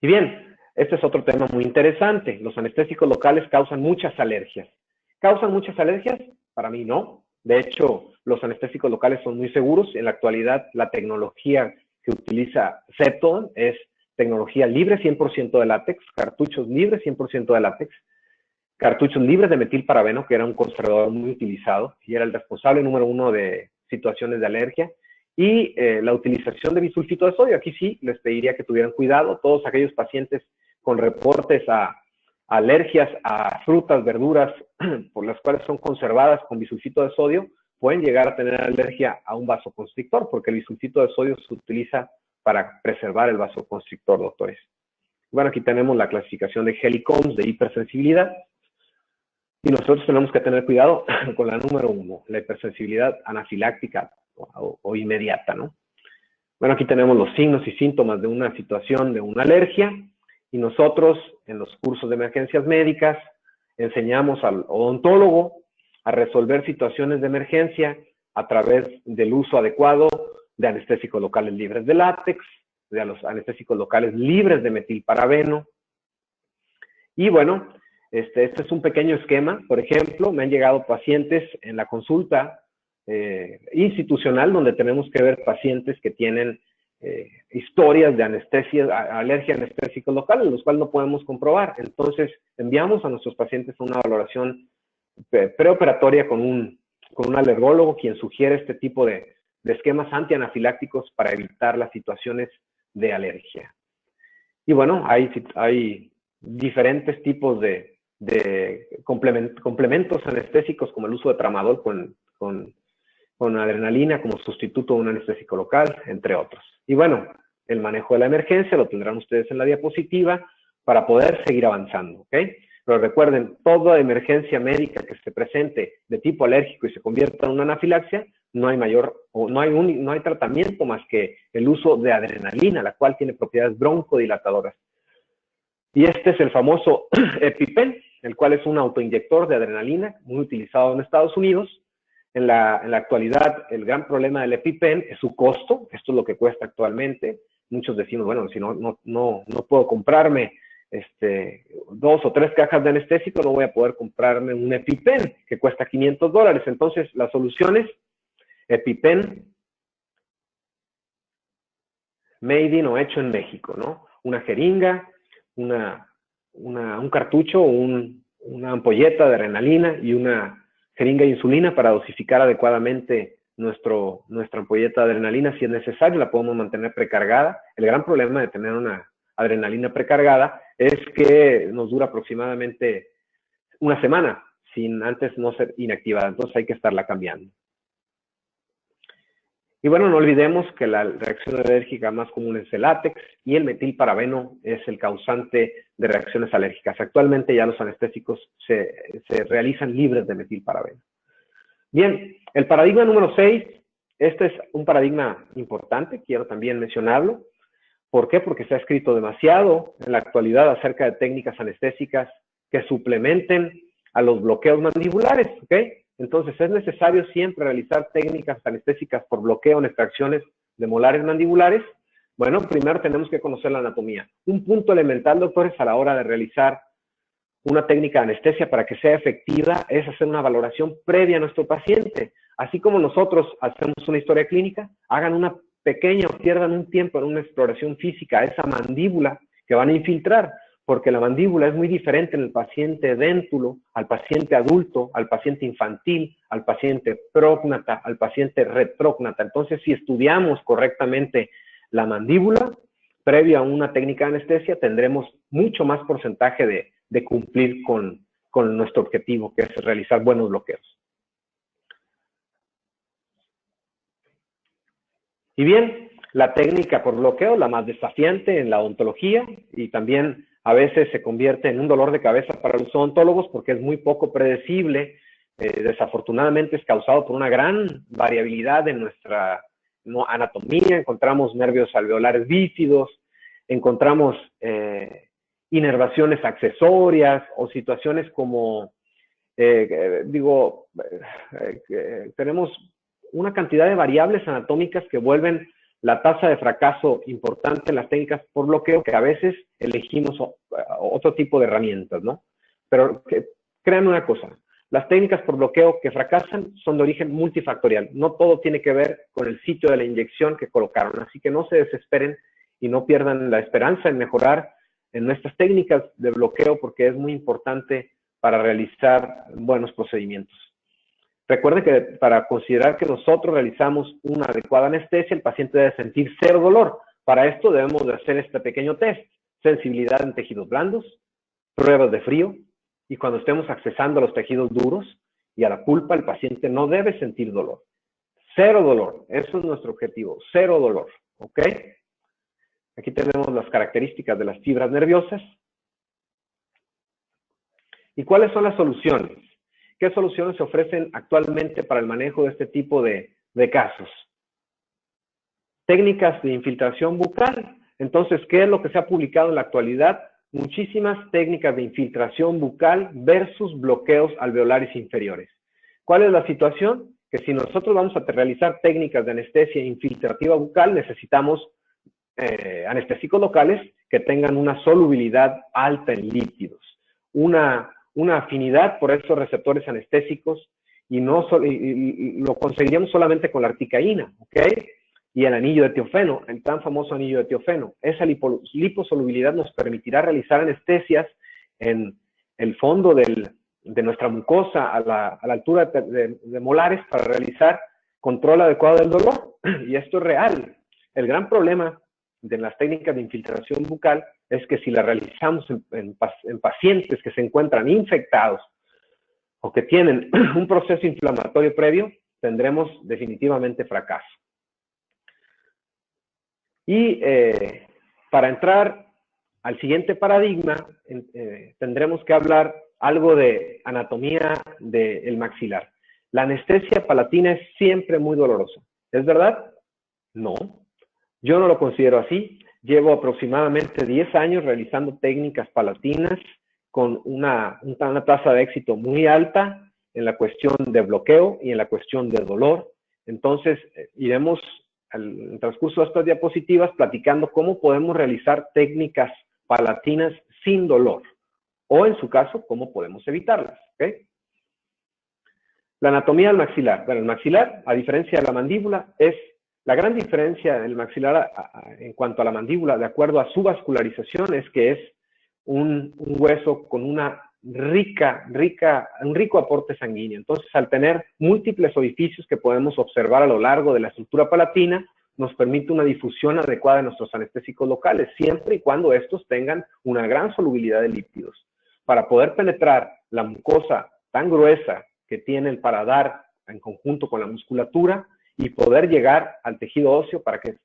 Y bien, este es otro tema muy interesante. Los anestésicos locales causan muchas alergias. ¿Causan muchas alergias? Para mí no. De hecho, los anestésicos locales son muy seguros. En la actualidad, la tecnología que utiliza Cepton es tecnología libre 100% de látex, cartuchos libres 100% de látex, cartuchos libres de metilparabeno, que era un conservador muy utilizado y era el responsable número 1 de situaciones de alergia. Y la utilización de bisulfito de sodio. Aquí sí les pediría que tuvieran cuidado. Todos aquellos pacientes con reportes a alergias a frutas, verduras, por las cuales son conservadas con bisulfito de sodio, pueden llegar a tener alergia a un vasoconstrictor, porque el bisulfito de sodio se utiliza para preservar el vasoconstrictor, doctores. Bueno, aquí tenemos la clasificación de Helicombs de hipersensibilidad. Y nosotros tenemos que tener cuidado con la número 1, la hipersensibilidad anafiláctica o inmediata, ¿no? Bueno, aquí tenemos los signos y síntomas de una situación de una alergia. Y nosotros, en los cursos de emergencias médicas, enseñamos al odontólogo a resolver situaciones de emergencia a través del uso adecuado de anestésicos locales libres de látex, de los anestésicos locales libres de metilparabeno. Y bueno, este es un pequeño esquema. Por ejemplo, me han llegado pacientes en la consulta institucional donde tenemos que ver pacientes que tienen historias de anestesia, alergia a anestésicos locales, los cuales no podemos comprobar. Entonces, enviamos a nuestros pacientes a una valoración preoperatoria con un alergólogo, quien sugiere este tipo de esquemas antianafilácticos para evitar las situaciones de alergia. Y bueno, hay diferentes tipos de complementos anestésicos, como el uso de tramadol con adrenalina como sustituto de un anestésico local, entre otros. Y bueno, el manejo de la emergencia lo tendrán ustedes en la diapositiva para poder seguir avanzando, ¿ok? Pero recuerden, toda emergencia médica que se presente de tipo alérgico y se convierta en una anafilaxia, no hay tratamiento más que el uso de adrenalina, la cual tiene propiedades broncodilatadoras. Y este es el famoso EpiPen, el cual es un autoinyector de adrenalina muy utilizado en Estados Unidos. En la actualidad, el gran problema del EpiPen es su costo. Esto es lo que cuesta actualmente. Muchos decimos, bueno, si no puedo comprarme 2 o 3 cajas de anestésico, no voy a poder comprarme un EpiPen que cuesta $500. Entonces, la solución es EpiPen made in o hecho en México, ¿no? Una jeringa, un cartucho, una ampolleta de adrenalina y una jeringa de insulina para dosificar adecuadamente nuestra ampolleta de adrenalina. Si es necesario, la podemos mantener precargada. El gran problema de tener una adrenalina precargada es que nos dura aproximadamente una semana sin antes no ser inactivada. Entonces hay que estarla cambiando. Y bueno, no olvidemos que la reacción alérgica más común es el látex y el metilparabeno es el causante de reacciones alérgicas. Actualmente ya los anestésicos se realizan libres de metilparabeno. Bien, el paradigma número 6, este es un paradigma importante, quiero también mencionarlo. ¿Por qué? Porque se ha escrito demasiado en la actualidad acerca de técnicas anestésicas que suplementen a los bloqueos mandibulares, ¿ok? Entonces, es necesario siempre realizar técnicas anestésicas por bloqueo en extracciones de molares mandibulares. Bueno, primero tenemos que conocer la anatomía. Un punto elemental, doctores, a la hora de realizar una técnica de anestesia para que sea efectiva es hacer una valoración previa a nuestro paciente. Así como nosotros hacemos una historia clínica, hagan una pequeña o pierdan un tiempo en una exploración física a esa mandíbula que van a infiltrar, porque la mandíbula es muy diferente en el paciente déntulo, al paciente adulto, al paciente infantil, al paciente prógnata, al paciente retrógnata. Entonces, si estudiamos correctamente la mandíbula, previo a una técnica de anestesia, tendremos mucho más porcentaje de cumplir con nuestro objetivo, que es realizar buenos bloqueos. Y bien, la técnica por bloqueo, la más desafiante en la odontología, y también a veces se convierte en un dolor de cabeza para los odontólogos porque es muy poco predecible. Desafortunadamente es causado por una gran variabilidad en nuestra anatomía. Encontramos nervios alveolares bífidos, encontramos inervaciones accesorias o situaciones como, tenemos una cantidad de variables anatómicas que vuelven la tasa de fracaso importante en las técnicas por bloqueo, que a veces elegimos otro tipo de herramientas, ¿no? Pero créanme una cosa, las técnicas por bloqueo que fracasan son de origen multifactorial. No todo tiene que ver con el sitio de la inyección que colocaron, así que no se desesperen y no pierdan la esperanza en mejorar en nuestras técnicas de bloqueo, porque es muy importante para realizar buenos procedimientos. Recuerden que para considerar que nosotros realizamos una adecuada anestesia, el paciente debe sentir cero dolor. Para esto debemos de hacer este pequeño test: sensibilidad en tejidos blandos, pruebas de frío, y cuando estemos accesando a los tejidos duros y a la pulpa, el paciente no debe sentir dolor. Cero dolor, eso es nuestro objetivo, cero dolor, ¿ok? Aquí tenemos las características de las fibras nerviosas. ¿Y cuáles son las soluciones? ¿Qué soluciones se ofrecen actualmente para el manejo de este tipo de casos? Técnicas de infiltración bucal. Entonces, ¿qué es lo que se ha publicado en la actualidad muchísimas técnicas de infiltración bucal versus bloqueos alveolares inferiores. ¿Cuál es la situación? Que si nosotros vamos a realizar técnicas de anestesia infiltrativa bucal, necesitamos anestésicos locales que tengan una solubilidad alta en lípidos, una afinidad por esos receptores anestésicos y lo conseguiríamos solamente con la articaína, ¿ok? Y el anillo de tiofeno, el tan famoso anillo de tiofeno. Esa liposolubilidad nos permitirá realizar anestesias en el fondo de nuestra mucosa a la altura de molares para realizar control adecuado del dolor. Y esto es real. El gran problema de las técnicas de infiltración bucal es que si las realizamos en pacientes que se encuentran infectados o que tienen un proceso inflamatorio previo, tendremos definitivamente fracaso. Y para entrar al siguiente paradigma, tendremos que hablar algo de anatomía del maxilar. La anestesia palatina es siempre muy dolorosa. ¿Es verdad? No. Yo no lo considero así. Llevo aproximadamente 10 años realizando técnicas palatinas con una tasa de éxito muy alta en la cuestión de bloqueo y en la cuestión de dolor. Entonces, iremos en el transcurso de estas diapositivas platicando cómo podemos realizar técnicas palatinas sin dolor. O, en su caso, cómo podemos evitarlas. ¿Okay? La anatomía del maxilar. Bueno, el maxilar, a diferencia de la mandíbula, es la gran diferencia del maxilar en cuanto a la mandíbula, de acuerdo a su vascularización, es que es un hueso con una un rico aporte sanguíneo. Entonces, al tener múltiples orificios que podemos observar a lo largo de la estructura palatina, nos permite una difusión adecuada de nuestros anestésicos locales, siempre y cuando estos tengan una gran solubilidad de lípidos. Para poder penetrar la mucosa tan gruesa que tiene el paladar en conjunto con la musculatura y poder llegar al tejido óseo para que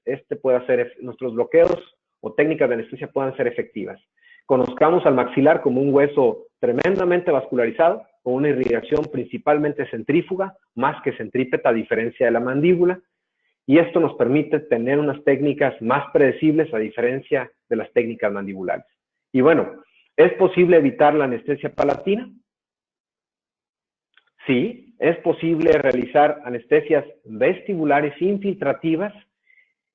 nuestros bloqueos o técnicas de anestesia puedan ser efectivas. Conozcamos al maxilar como un hueso tremendamente vascularizado, con una irrigación principalmente centrífuga, más que centrípeta, a diferencia de la mandíbula, y esto nos permite tener unas técnicas más predecibles a diferencia de las técnicas mandibulares. Y bueno, ¿es posible evitar la anestesia palatina? Sí, es posible realizar anestesias vestibulares infiltrativas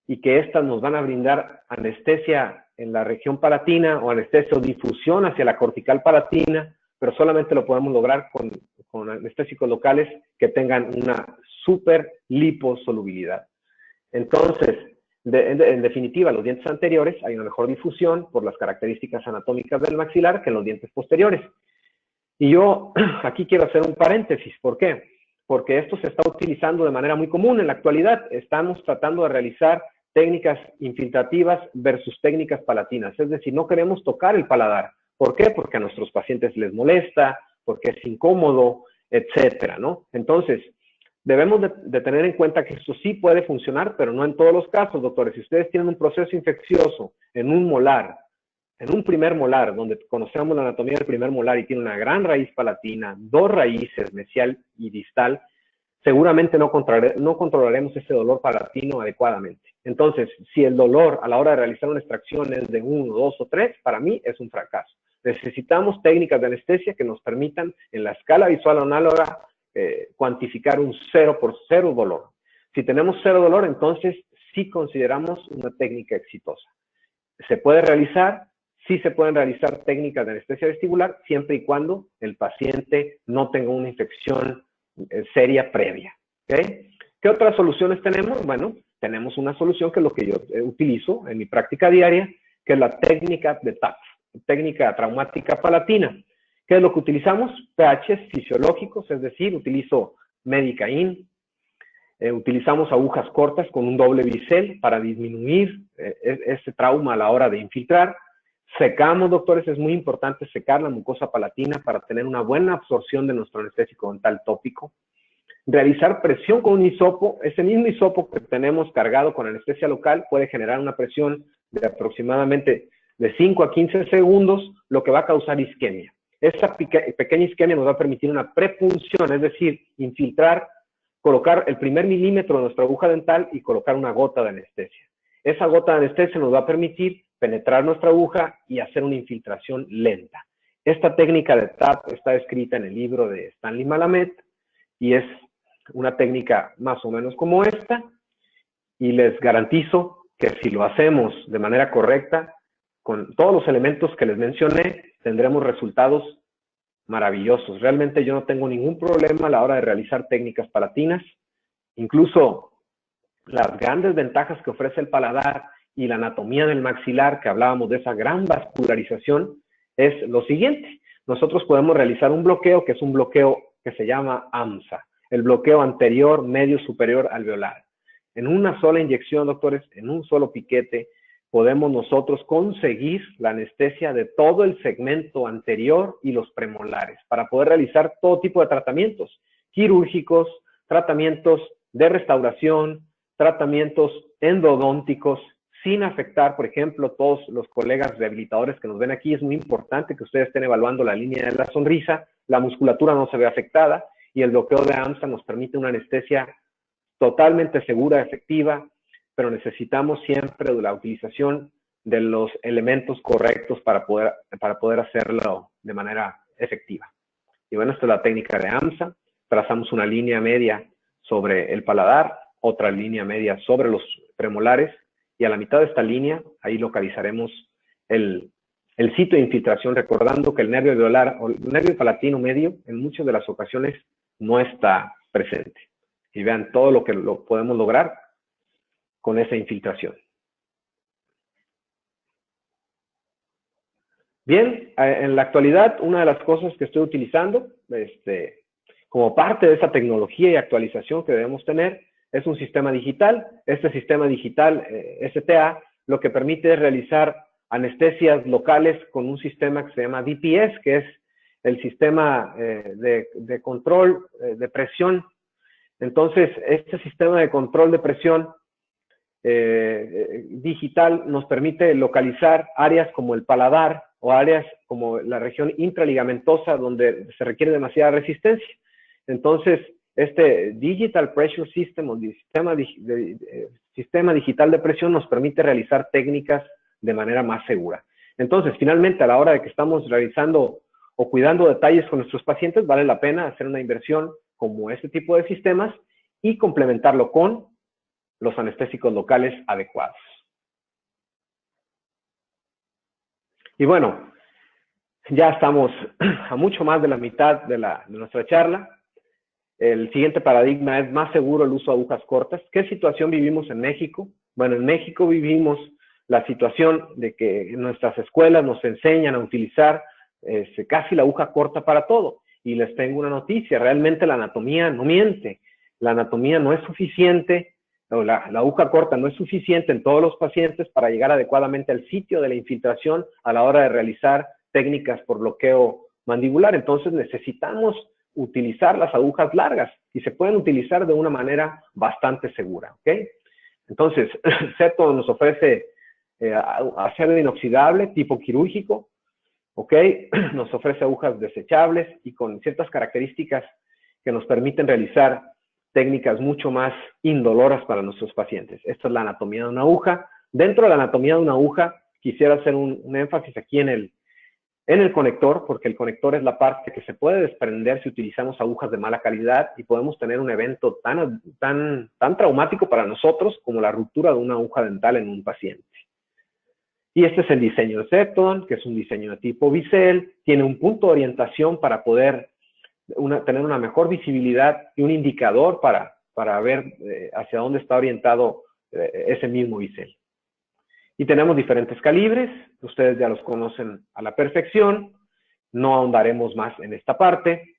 y que estas nos van a brindar anestesia en la región palatina o anestesia o difusión hacia la cortical palatina, pero solamente lo podemos lograr con anestésicos locales que tengan una super liposolubilidad. Entonces, en definitiva, los dientes anteriores hay una mejor difusión por las características anatómicas del maxilar que en los dientes posteriores. Y yo aquí quiero hacer un paréntesis. ¿Por qué? Porque esto se está utilizando de manera muy común en la actualidad. Estamos tratando de realizar técnicas infiltrativas versus técnicas palatinas. Es decir, no queremos tocar el paladar. ¿Por qué? Porque a nuestros pacientes les molesta, porque es incómodo, etcétera, ¿no? Entonces, debemos de tener en cuenta que esto sí puede funcionar, pero no en todos los casos, doctores. Si ustedes tienen un proceso infeccioso en un molar, en un primer molar, donde conocemos la anatomía del primer molar y tiene una gran raíz palatina, dos raíces, mesial y distal, seguramente no controlaremos ese dolor palatino adecuadamente. Entonces, si el dolor a la hora de realizar una extracción es de 1, 2 o 3, para mí es un fracaso. Necesitamos técnicas de anestesia que nos permitan, en la escala visual análoga, cuantificar un 0 por 0 dolor. Si tenemos 0 dolor, entonces sí consideramos una técnica exitosa. ¿Se puede realizar? Sí se pueden realizar técnicas de anestesia vestibular siempre y cuando el paciente no tenga una infección seria previa. ¿Okay? ¿Qué otras soluciones tenemos? Bueno, tenemos una solución que es lo que yo utilizo en mi práctica diaria, que es la técnica de TAP, técnica traumática palatina. ¿Qué es lo que utilizamos? pHs fisiológicos, es decir, utilizo Medicain, utilizamos agujas cortas con un doble bisel para disminuir ese trauma a la hora de infiltrar. Secamos, doctores, es muy importante secar la mucosa palatina para tener una buena absorción de nuestro anestésico dental tópico. Realizar presión con un hisopo, ese mismo hisopo que tenemos cargado con anestesia local puede generar una presión de aproximadamente de 5 a 15 segundos, lo que va a causar isquemia. Esa pequeña isquemia nos va a permitir una prepunción, es decir, infiltrar, colocar el primer milímetro de nuestra aguja dental y colocar una gota de anestesia. Esa gota de anestesia nos va a permitir penetrar nuestra aguja y hacer una infiltración lenta. Esta técnica de TAP está escrita en el libro de Stanley Malamet y es una técnica más o menos como esta, y les garantizo que si lo hacemos de manera correcta, con todos los elementos que les mencioné, tendremos resultados maravillosos. Realmente yo no tengo ningún problema a la hora de realizar técnicas palatinas. Incluso las grandes ventajas que ofrece el paladar y la anatomía del maxilar, que hablábamos de esa gran vascularización, es lo siguiente. Nosotros podemos realizar un bloqueo, que es un bloqueo que se llama AMSA, el bloqueo anterior, medio, superior alveolar. En una sola inyección, doctores, en un solo piquete, podemos nosotros conseguir la anestesia de todo el segmento anterior y los premolares para poder realizar todo tipo de tratamientos quirúrgicos, tratamientos de restauración, tratamientos endodónticos, sin afectar, por ejemplo, todos los colegas rehabilitadores que nos ven aquí. Es muy importante que ustedes estén evaluando la línea de la sonrisa, la musculatura no se ve afectada y el bloqueo de AMSA nos permite una anestesia totalmente segura, efectiva, pero necesitamos siempre la utilización de los elementos correctos para poder hacerlo de manera efectiva. Y bueno, esta es la técnica de AMSA. Trazamos una línea media sobre el paladar, otra línea media sobre los premolares, y a la mitad de esta línea, ahí localizaremos el sitio de infiltración, recordando que el nervio alveolar o el nervio palatino medio en muchas de las ocasiones no está presente. Y vean todo lo que podemos lograr con esa infiltración. Bien, en la actualidad, una de las cosas que estoy utilizando como parte de esa tecnología y actualización que debemos tener es un sistema digital. Este sistema digital STA lo que permite es realizar anestesias locales con un sistema que se llama DPS, que es el sistema de control de presión. Entonces, este sistema de control de presión digital nos permite localizar áreas como el paladar o áreas como la región intraligamentosa donde se requiere demasiada resistencia. Entonces, este Digital Pressure System o sistema digital de presión nos permite realizar técnicas de manera más segura. Entonces, finalmente, a la hora de que estamos realizando o cuidando detalles con nuestros pacientes, vale la pena hacer una inversión como este tipo de sistemas y complementarlo con los anestésicos locales adecuados. Y bueno, ya estamos a mucho más de la mitad de nuestra charla. El siguiente paradigma es más seguro el uso de agujas cortas. ¿Qué situación vivimos en México? Bueno, en México vivimos la situación de que en nuestras escuelas nos enseñan a utilizar casi la aguja corta para todo. Y les tengo una noticia, realmente la anatomía no miente. La anatomía no es suficiente, o la aguja corta no es suficiente en todos los pacientes para llegar adecuadamente al sitio de la infiltración a la hora de realizar técnicas por bloqueo mandibular. Entonces necesitamos utilizar las agujas largas y se pueden utilizar de una manera bastante segura, ¿ok? Entonces, CETO nos ofrece acero inoxidable tipo quirúrgico, ¿ok? Nos ofrece agujas desechables y con ciertas características que nos permiten realizar técnicas mucho más indoloras para nuestros pacientes. Esta es la anatomía de una aguja. Dentro de la anatomía de una aguja, quisiera hacer un énfasis aquí en el conector, porque el conector es la parte que se puede desprender si utilizamos agujas de mala calidad y podemos tener un evento tan traumático para nosotros como la ruptura de una aguja dental en un paciente. Y este es el diseño de Cepton, que es un diseño de tipo bisel, tiene un punto de orientación para poder tener una mejor visibilidad y un indicador para ver hacia dónde está orientado ese mismo bisel. Y tenemos diferentes calibres, ustedes ya los conocen a la perfección, no ahondaremos más en esta parte.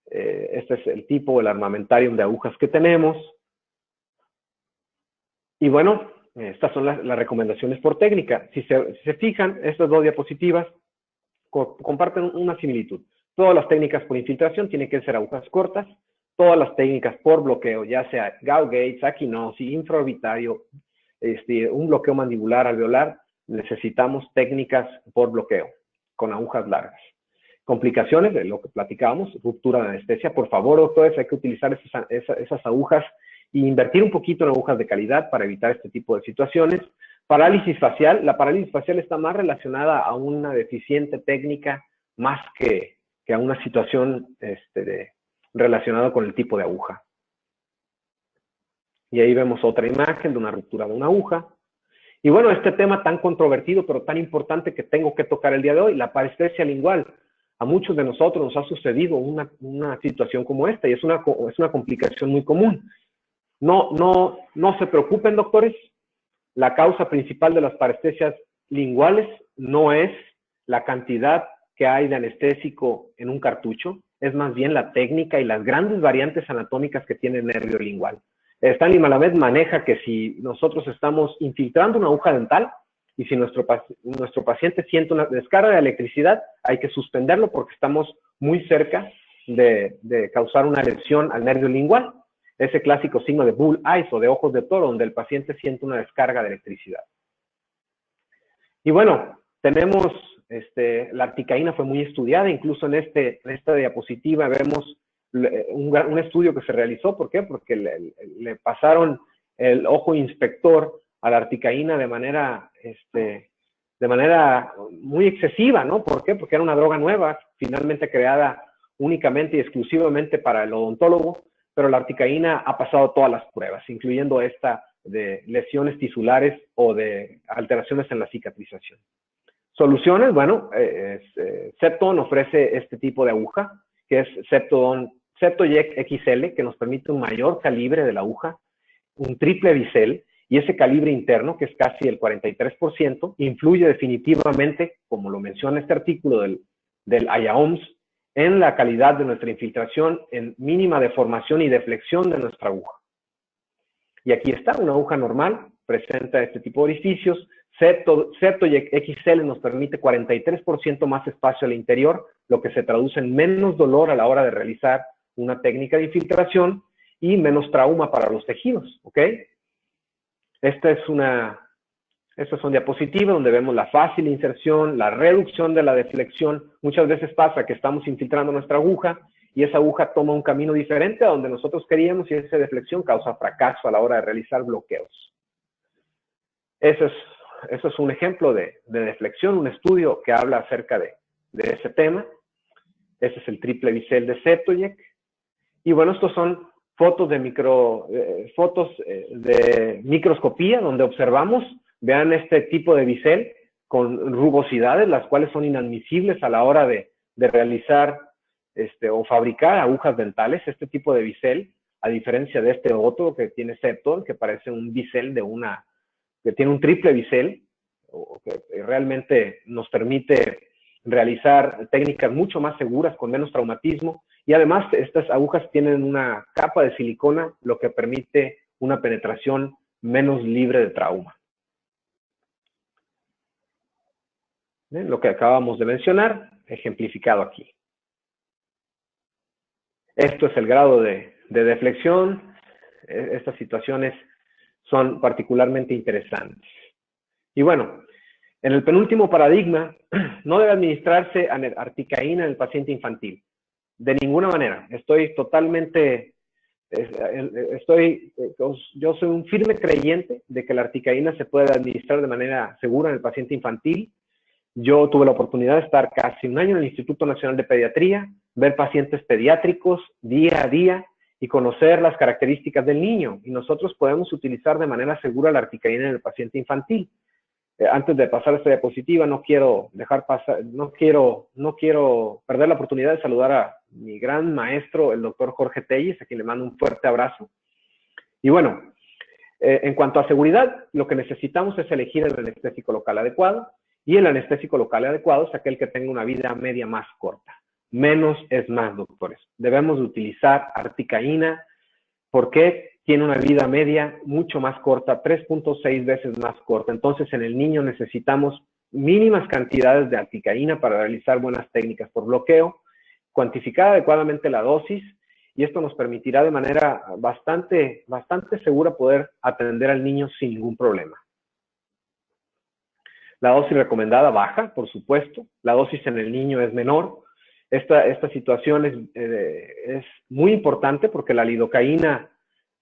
Este es el tipo, el armamentarium de agujas que tenemos. Y bueno, estas son las recomendaciones por técnica. Si se fijan, estas dos diapositivas comparten una similitud. Todas las técnicas por infiltración tienen que ser agujas cortas. Todas las técnicas por bloqueo, ya sea Gauge, aquinosis, infraorbitario, un bloqueo mandibular alveolar, necesitamos técnicas por bloqueo con agujas largas. Complicaciones de lo que platicábamos, ruptura de anestesia. Por favor, doctores, hay que utilizar esas agujas e invertir un poquito en agujas de calidad para evitar este tipo de situaciones. Parálisis facial. La parálisis facial está más relacionada a una deficiente técnica más que a una situación relacionada con el tipo de aguja. Y ahí vemos otra imagen de una ruptura de una aguja. Y bueno, este tema tan controvertido, pero tan importante que tengo que tocar el día de hoy, la parestesia lingual. A muchos de nosotros nos ha sucedido una situación como esta, y es una complicación muy común. No se preocupen, doctores. La causa principal de las parestesias linguales no es la cantidad que hay de anestésico en un cartucho, es más bien la técnica y las grandes variantes anatómicas que tiene el nervio lingual. Stanley Malamed maneja que si nosotros estamos infiltrando una aguja dental y si nuestro paciente siente una descarga de electricidad, hay que suspenderlo porque estamos muy cerca de causar una lesión al nervio lingual. Ese clásico signo de bull eyes o de ojos de toro, donde el paciente siente una descarga de electricidad. Y bueno, tenemos, la articaína fue muy estudiada, incluso en esta diapositiva vemos un estudio que se realizó. ¿Por qué? Porque le pasaron el ojo inspector a la articaína de manera muy excesiva, ¿no? ¿Por qué? Porque era una droga nueva, finalmente creada únicamente y exclusivamente para el odontólogo, pero la articaína ha pasado todas las pruebas, incluyendo esta de lesiones tisulares o de alteraciones en la cicatrización. Soluciones, bueno, Septodon ofrece este tipo de aguja, que es Septojet XL, que nos permite un mayor calibre de la aguja, un triple bisel, y ese calibre interno, que es casi el 43%, influye definitivamente, como lo menciona este artículo del IAOMS, en la calidad de nuestra infiltración, en mínima deformación y deflexión de nuestra aguja. Y aquí está, una aguja normal, presenta este tipo de orificios. Septojet XL nos permite 43% más espacio al interior, lo que se traduce en menos dolor a la hora de realizar una técnica de infiltración y menos trauma para los tejidos, ¿ok? Esta son diapositivas donde vemos la fácil inserción, la reducción de la deflexión. Muchas veces pasa que estamos infiltrando nuestra aguja y esa aguja toma un camino diferente a donde nosotros queríamos y esa deflexión causa fracaso a la hora de realizar bloqueos. Eso es un ejemplo de deflexión, un estudio que habla acerca de ese tema. Ese es el triple bisel de Septojet. Y bueno, estos son fotos de microscopía donde observamos, vean este tipo de bisel con rugosidades, las cuales son inadmisibles a la hora de realizar o fabricar agujas dentales. Este tipo de bisel, a diferencia de este otro que tiene Septodon, que parece un bisel que tiene un triple bisel, que realmente nos permite realizar técnicas mucho más seguras, con menos traumatismo, y además estas agujas tienen una capa de silicona, lo que permite una penetración menos libre de trauma. ¿Ven? Lo que acabamos de mencionar, ejemplificado aquí. Esto es el grado de deflexión. Estas situaciones son particularmente interesantes. Y bueno, en el penúltimo paradigma, no debe administrarse articaína en el paciente infantil. De ninguna manera. Yo soy un firme creyente de que la articaína se puede administrar de manera segura en el paciente infantil. Yo tuve la oportunidad de estar casi un año en el Instituto Nacional de Pediatría, ver pacientes pediátricos día a día y conocer las características del niño. Y nosotros podemos utilizar de manera segura la articaína en el paciente infantil. Antes de pasar esta diapositiva, no quiero perder la oportunidad de saludar a mi gran maestro, el doctor Jorge Telles, a quien le mando un fuerte abrazo. Y bueno, en cuanto a seguridad, lo que necesitamos es elegir el anestésico local adecuado, y el anestésico local adecuado es aquel que tenga una vida media más corta. Menos es más, doctores. Debemos de utilizar articaína porque tiene una vida media mucho más corta, 3.6 veces más corta. Entonces, en el niño necesitamos mínimas cantidades de articaína para realizar buenas técnicas por bloqueo, cuantificar adecuadamente la dosis, y esto nos permitirá de manera bastante segura poder atender al niño sin ningún problema. La dosis recomendada baja, por supuesto. La dosis en el niño es menor. Esta situación es muy importante porque la lidocaína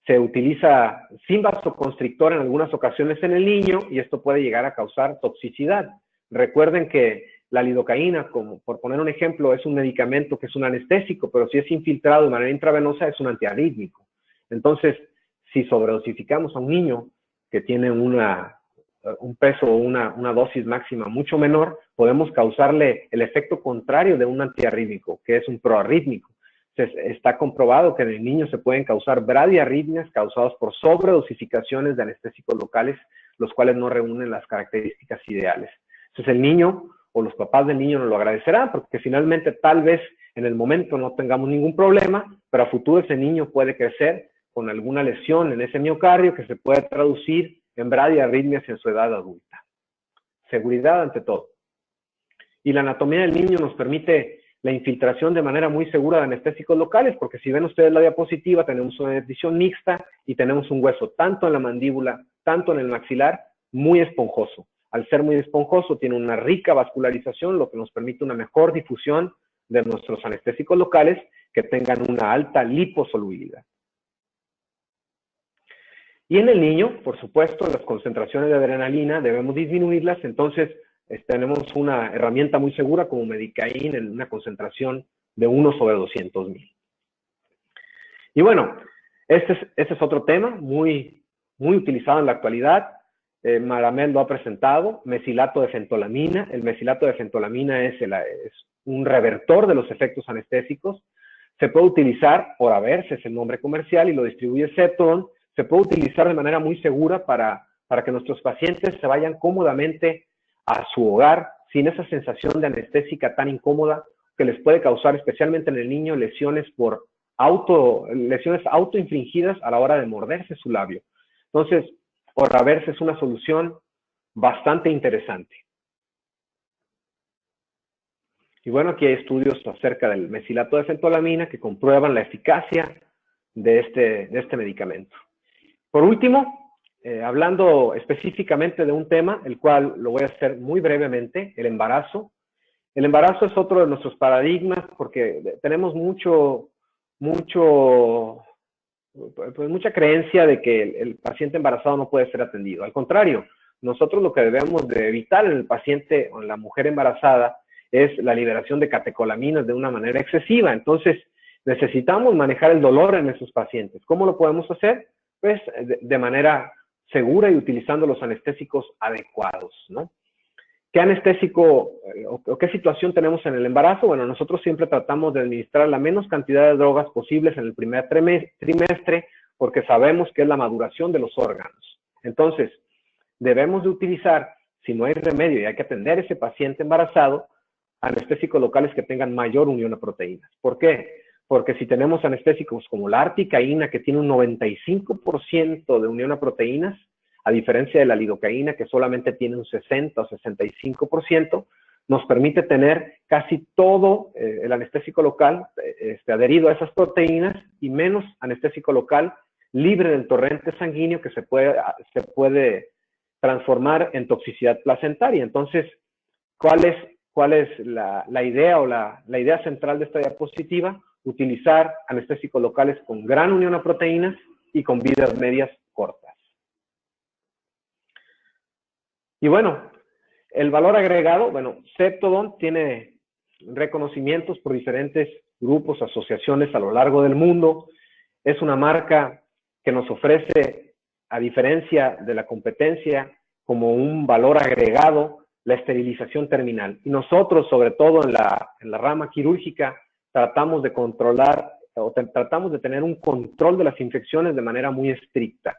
Se utiliza sin vasoconstrictor en algunas ocasiones en el niño y esto puede llegar a causar toxicidad. Recuerden que la lidocaína, como por poner un ejemplo, es un medicamento que es un anestésico, pero si es infiltrado de manera intravenosa es un antiarrítmico. Entonces, si sobredosificamos a un niño que tiene un peso o una dosis máxima mucho menor, podemos causarle el efecto contrario de un antiarrítmico, que es un proarrítmico. Está comprobado que en el niño se pueden causar bradiarritmias causadas por sobredosificaciones de anestésicos locales, los cuales no reúnen las características ideales. Entonces el niño o los papás del niño nos lo agradecerán, porque finalmente tal vez en el momento no tengamos ningún problema, pero a futuro ese niño puede crecer con alguna lesión en ese miocardio que se puede traducir en bradiarritmias en su edad adulta. Seguridad ante todo. Y la anatomía del niño nos permite la infiltración de manera muy segura de anestésicos locales, porque si ven ustedes la diapositiva, tenemos una edición mixta y tenemos un hueso tanto en la mandíbula, tanto en el maxilar, muy esponjoso. Al ser muy esponjoso, tiene una rica vascularización, lo que nos permite una mejor difusión de nuestros anestésicos locales que tengan una alta liposolubilidad. Y en el niño, por supuesto, las concentraciones de adrenalina debemos disminuirlas, entonces tenemos una herramienta muy segura como Medicaín en una concentración de 1/200,000. Y bueno, este es otro tema muy utilizado en la actualidad. Maramel lo ha presentado, mesilato de fentolamina. El mesilato de fentolamina es un revertor de los efectos anestésicos. Se puede utilizar, Oraverse es el nombre comercial y lo distribuye Septodon. Se puede utilizar de manera muy segura para que nuestros pacientes se vayan cómodamente a su hogar sin esa sensación de anestésica tan incómoda que les puede causar, especialmente en el niño, lesiones autoinfligidas a la hora de morderse su labio. Entonces, Oraverse es una solución bastante interesante. Y bueno, aquí hay estudios acerca del mesilato de fentolamina que comprueban la eficacia de este medicamento. Por último, hablando específicamente de un tema, el cual lo voy a hacer muy brevemente, el embarazo. El embarazo es otro de nuestros paradigmas porque tenemos mucha creencia de que el paciente embarazado no puede ser atendido. Al contrario, nosotros lo que debemos de evitar en el paciente o en la mujer embarazada es la liberación de catecolaminas de una manera excesiva. Entonces, necesitamos manejar el dolor en esos pacientes. ¿Cómo lo podemos hacer? Pues de manera segura y utilizando los anestésicos adecuados, ¿no? ¿Qué anestésico o qué situación tenemos en el embarazo? Bueno, nosotros siempre tratamos de administrar la menos cantidad de drogas posibles en el primer trimestre porque sabemos que es la maduración de los órganos. Entonces, debemos de utilizar, si no hay remedio y hay que atender a ese paciente embarazado, anestésicos locales que tengan mayor unión a proteínas. ¿Por qué? Porque si tenemos anestésicos como la articaína, que tiene un 95% de unión a proteínas, a diferencia de la lidocaína, que solamente tiene un 60 o 65%, nos permite tener casi todo el anestésico local adherido a esas proteínas y menos anestésico local libre del torrente sanguíneo que se puede transformar en toxicidad placentaria. Entonces, ¿cuál es la idea o la idea central de esta diapositiva? Utilizar anestésicos locales con gran unión a proteínas y con vidas medias cortas. Y bueno, el valor agregado, bueno, Septodon tiene reconocimientos por diferentes grupos, asociaciones a lo largo del mundo. Es una marca que nos ofrece, a diferencia de la competencia, como un valor agregado, la esterilización terminal. Y nosotros, sobre todo en la rama quirúrgica, tratamos de controlar o tratamos de tener un control de las infecciones de manera muy estricta.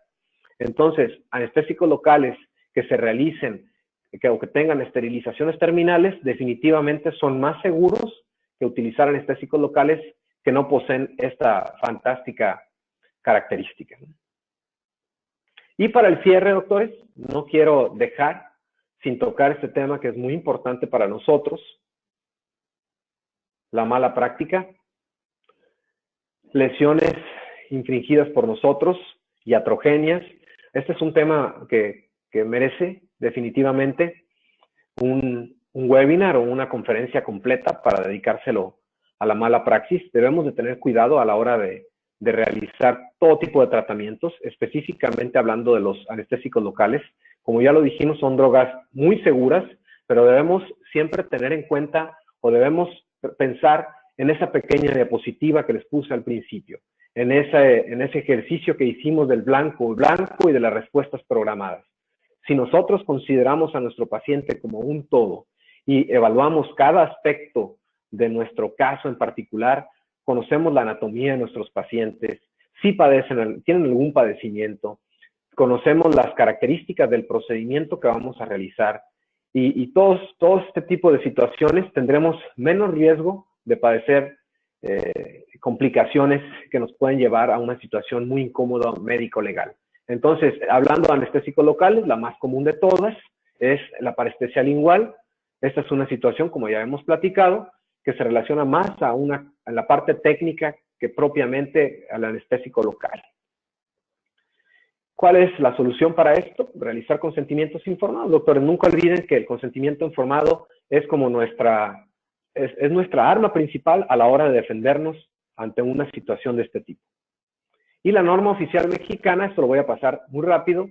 Entonces, anestésicos locales que se realicen o que tengan esterilizaciones terminales definitivamente son más seguros que utilizar anestésicos locales que no poseen esta fantástica característica. Y para el cierre, doctores, no quiero dejar sin tocar este tema que es muy importante para nosotros, la mala práctica, lesiones infringidas por nosotros, iatrogenias. Este es un tema que merece definitivamente un webinar o una conferencia completa para dedicárselo a la mala praxis. Debemos de tener cuidado a la hora de de realizar todo tipo de tratamientos, específicamente hablando de los anestésicos locales. Como ya lo dijimos, son drogas muy seguras, pero debemos siempre tener en cuenta o debemos pensar en esa pequeña diapositiva que les puse al principio, en ese ejercicio que hicimos del blanco y de las respuestas programadas. Si nosotros consideramos a nuestro paciente como un todo y evaluamos cada aspecto de nuestro caso en particular, conocemos la anatomía de nuestros pacientes, si tienen algún padecimiento, conocemos las características del procedimiento que vamos a realizar y todo este tipo de situaciones tendremos menos riesgo de padecer complicaciones que nos pueden llevar a una situación muy incómoda médico-legal. Entonces, hablando de anestésicos locales, la más común de todas es la parestesia lingual. Esta es una situación, como ya hemos platicado, que se relaciona más a la parte técnica que propiamente al anestésico local. ¿Cuál es la solución para esto? Realizar consentimientos informados. Doctores, nunca olviden que el consentimiento informado es como nuestra arma principal a la hora de defendernos ante una situación de este tipo. Y la norma oficial mexicana, esto lo voy a pasar muy rápido,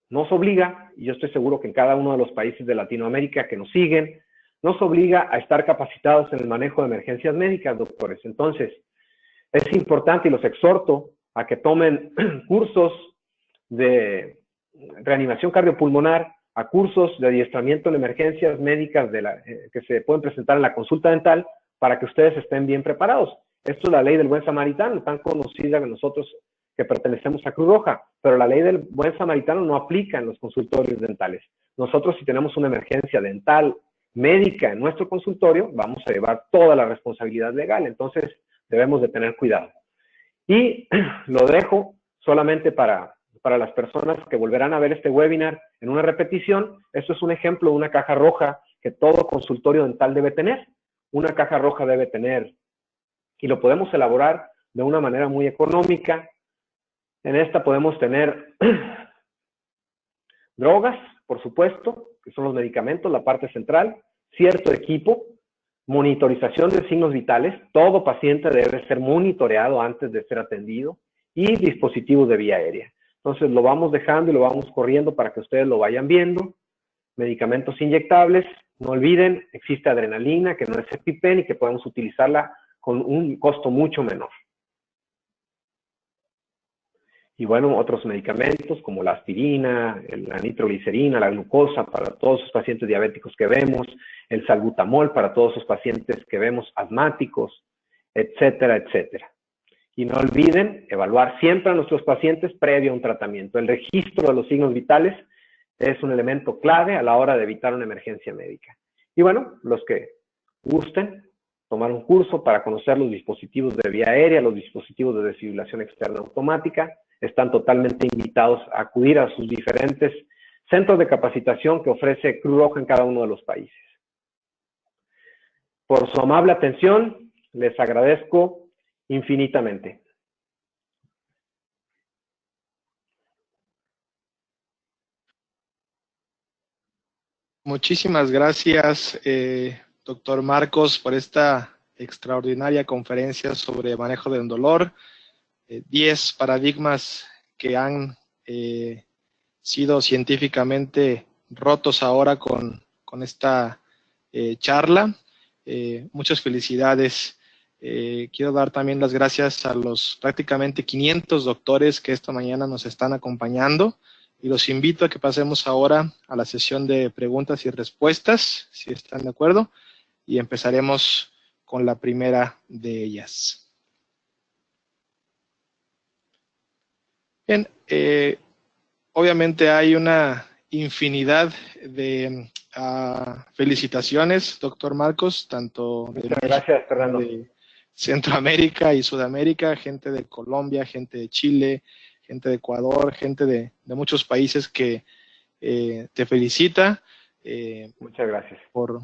nos obliga, y yo estoy seguro que en cada uno de los países de Latinoamérica que nos siguen, nos obliga a estar capacitados en el manejo de emergencias médicas, doctores. Entonces, es importante y los exhorto a que tomen cursos de reanimación cardiopulmonar, a cursos de adiestramiento en emergencias médicas que se pueden presentar en la consulta dental para que ustedes estén bien preparados. Esto es la ley del buen samaritano, tan conocida de nosotros que pertenecemos a Cruz Roja, pero la ley del buen samaritano no aplica en los consultorios dentales. Nosotros, si tenemos una emergencia dental médica en nuestro consultorio, vamos a llevar toda la responsabilidad legal, entonces debemos de tener cuidado. Y lo dejo solamente para las personas que volverán a ver este webinar en una repetición. Esto es un ejemplo de una caja roja que todo consultorio dental debe tener. Una caja roja debe tener, y lo podemos elaborar de una manera muy económica. En esta podemos tener drogas, por supuesto, que son los medicamentos, la parte central, cierto equipo, monitorización de signos vitales, todo paciente debe ser monitoreado antes de ser atendido, y dispositivos de vía aérea. Entonces lo vamos dejando y lo vamos corriendo para que ustedes lo vayan viendo. Medicamentos inyectables, no olviden, existe adrenalina, que no es EpiPen y que podemos utilizarla con un costo mucho menor. Y bueno, otros medicamentos como la aspirina, la nitroglicerina, la glucosa para todos los pacientes diabéticos que vemos, el salbutamol para todos los pacientes que vemos asmáticos, etcétera, etcétera. Y no olviden evaluar siempre a nuestros pacientes previo a un tratamiento. El registro de los signos vitales es un elemento clave a la hora de evitar una emergencia médica. Y bueno, los que gusten tomar un curso para conocer los dispositivos de vía aérea, los dispositivos de desfibrilación externa automática, están totalmente invitados a acudir a sus diferentes centros de capacitación que ofrece Cruz Roja en cada uno de los países. Por su amable atención, les agradezco infinitamente. Muchísimas gracias, doctor Marcos, por esta extraordinaria conferencia sobre manejo del dolor. 10 paradigmas que han sido científicamente rotos ahora con esta charla. Muchas felicidades. Quiero dar también las gracias a los prácticamente 500 doctores que esta mañana nos están acompañando y los invito a que pasemos ahora a la sesión de preguntas y respuestas, si están de acuerdo, y empezaremos con la primera de ellas. Bien, obviamente hay una infinidad de felicitaciones, doctor Marcos, tanto de Muchas gracias, Fernando. De Centroamérica y Sudamérica, gente de Colombia, gente de Chile, gente de Ecuador, gente de muchos países que te felicita. Muchas gracias. Por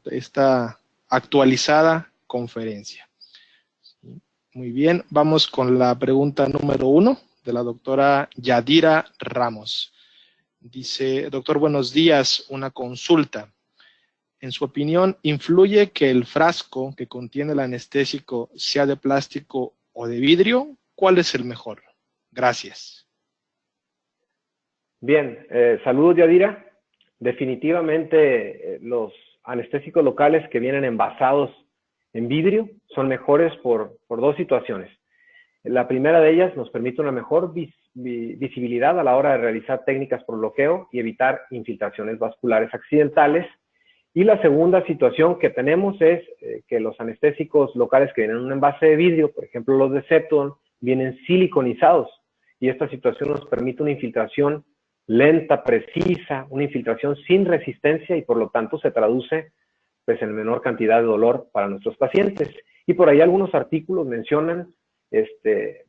esta actualizada conferencia. Muy bien, vamos con la pregunta número 1 de la doctora Yadira Ramos. Dice, doctor, buenos días, una consulta. En su opinión, ¿influye que el frasco que contiene el anestésico sea de plástico o de vidrio? ¿Cuál es el mejor? Gracias. Bien, saludos, Yadira. Definitivamente los anestésicos locales que vienen envasados en vidrio son mejores por dos situaciones. La primera de ellas nos permite una mejor visibilidad a la hora de realizar técnicas por bloqueo y evitar infiltraciones vasculares accidentales. Y la segunda situación que tenemos es que los anestésicos locales que vienen en un envase de vidrio, por ejemplo los de Cepton, vienen siliconizados. Y esta situación nos permite una infiltración lenta, precisa, una infiltración sin resistencia y por lo tanto se traduce pues, en menor cantidad de dolor para nuestros pacientes. Y por ahí algunos artículos mencionan que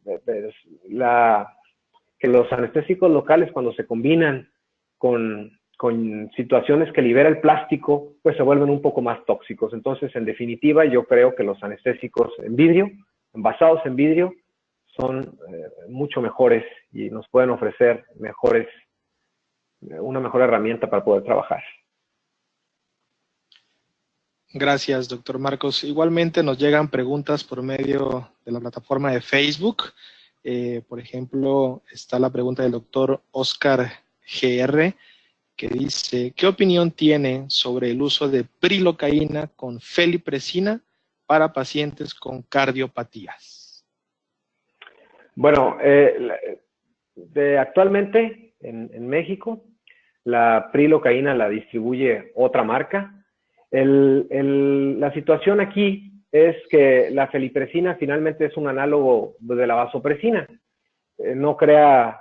los anestésicos locales cuando se combinan con situaciones que libera el plástico, pues se vuelven un poco más tóxicos. Entonces, en definitiva, yo creo que los anestésicos en vidrio, envasados en vidrio, son mucho mejores y nos pueden ofrecer una mejor herramienta para poder trabajar. Gracias, doctor Marcos. Igualmente nos llegan preguntas por medio de la plataforma de Facebook. Por ejemplo, está la pregunta del doctor Oscar GR, que dice, ¿qué opinión tiene sobre el uso de prilocaína con felipresina para pacientes con cardiopatías? Bueno, actualmente en México, la prilocaína la distribuye otra marca. La situación aquí es que la felipresina finalmente es un análogo de la vasopresina. No crea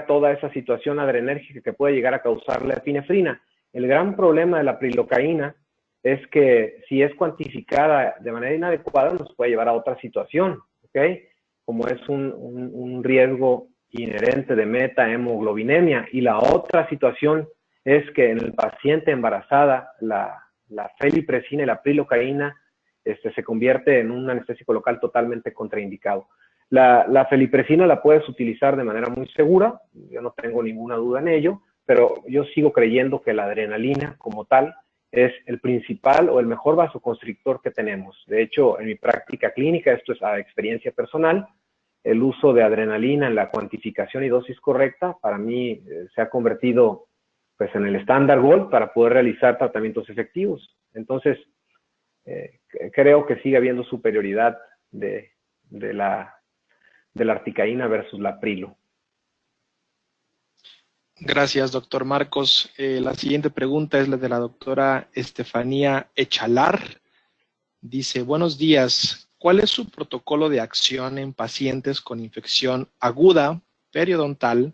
toda esa situación adrenérgica que puede llegar a causar la epinefrina. El gran problema de la prilocaína es que si es cuantificada de manera inadecuada nos puede llevar a otra situación, ¿ok? Como es un riesgo inherente de metahemoglobinemia. Y la otra situación es que en el paciente embarazada la felipresina y la prilocaína se convierte en un anestésico local totalmente contraindicado. La felipresina la puedes utilizar de manera muy segura, yo no tengo ninguna duda en ello, pero yo sigo creyendo que la adrenalina como tal es el principal o el mejor vasoconstrictor que tenemos. De hecho, en mi práctica clínica, esto es a experiencia personal, el uso de adrenalina en la cuantificación y dosis correcta, para mí se ha convertido pues, en el estándar gold para poder realizar tratamientos efectivos. Entonces, creo que sigue habiendo superioridad de la articaína versus la prilo. Gracias, doctor Marcos. La siguiente pregunta es la de la doctora Estefanía Echalar. Dice, buenos días. ¿Cuál es su protocolo de acción en pacientes con infección aguda periodontal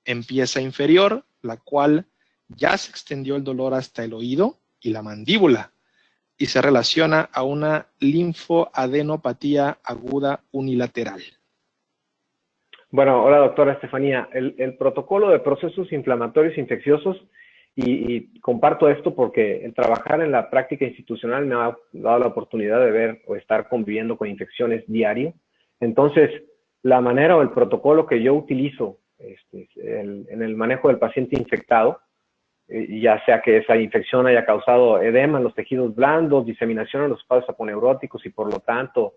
en pieza inferior, la cual ya se extendió el dolor hasta el oído y la mandíbula y se relaciona a una linfoadenopatía aguda unilateral? Bueno, hola doctora Estefanía. El protocolo de procesos inflamatorios infecciosos, y comparto esto porque el trabajar en la práctica institucional me ha dado la oportunidad de ver o estar conviviendo con infecciones diario. Entonces, la manera o el protocolo que yo utilizo en el manejo del paciente infectado, ya sea que esa infección haya causado edema en los tejidos blandos, diseminación en los espacios aponeuróticos y por lo tanto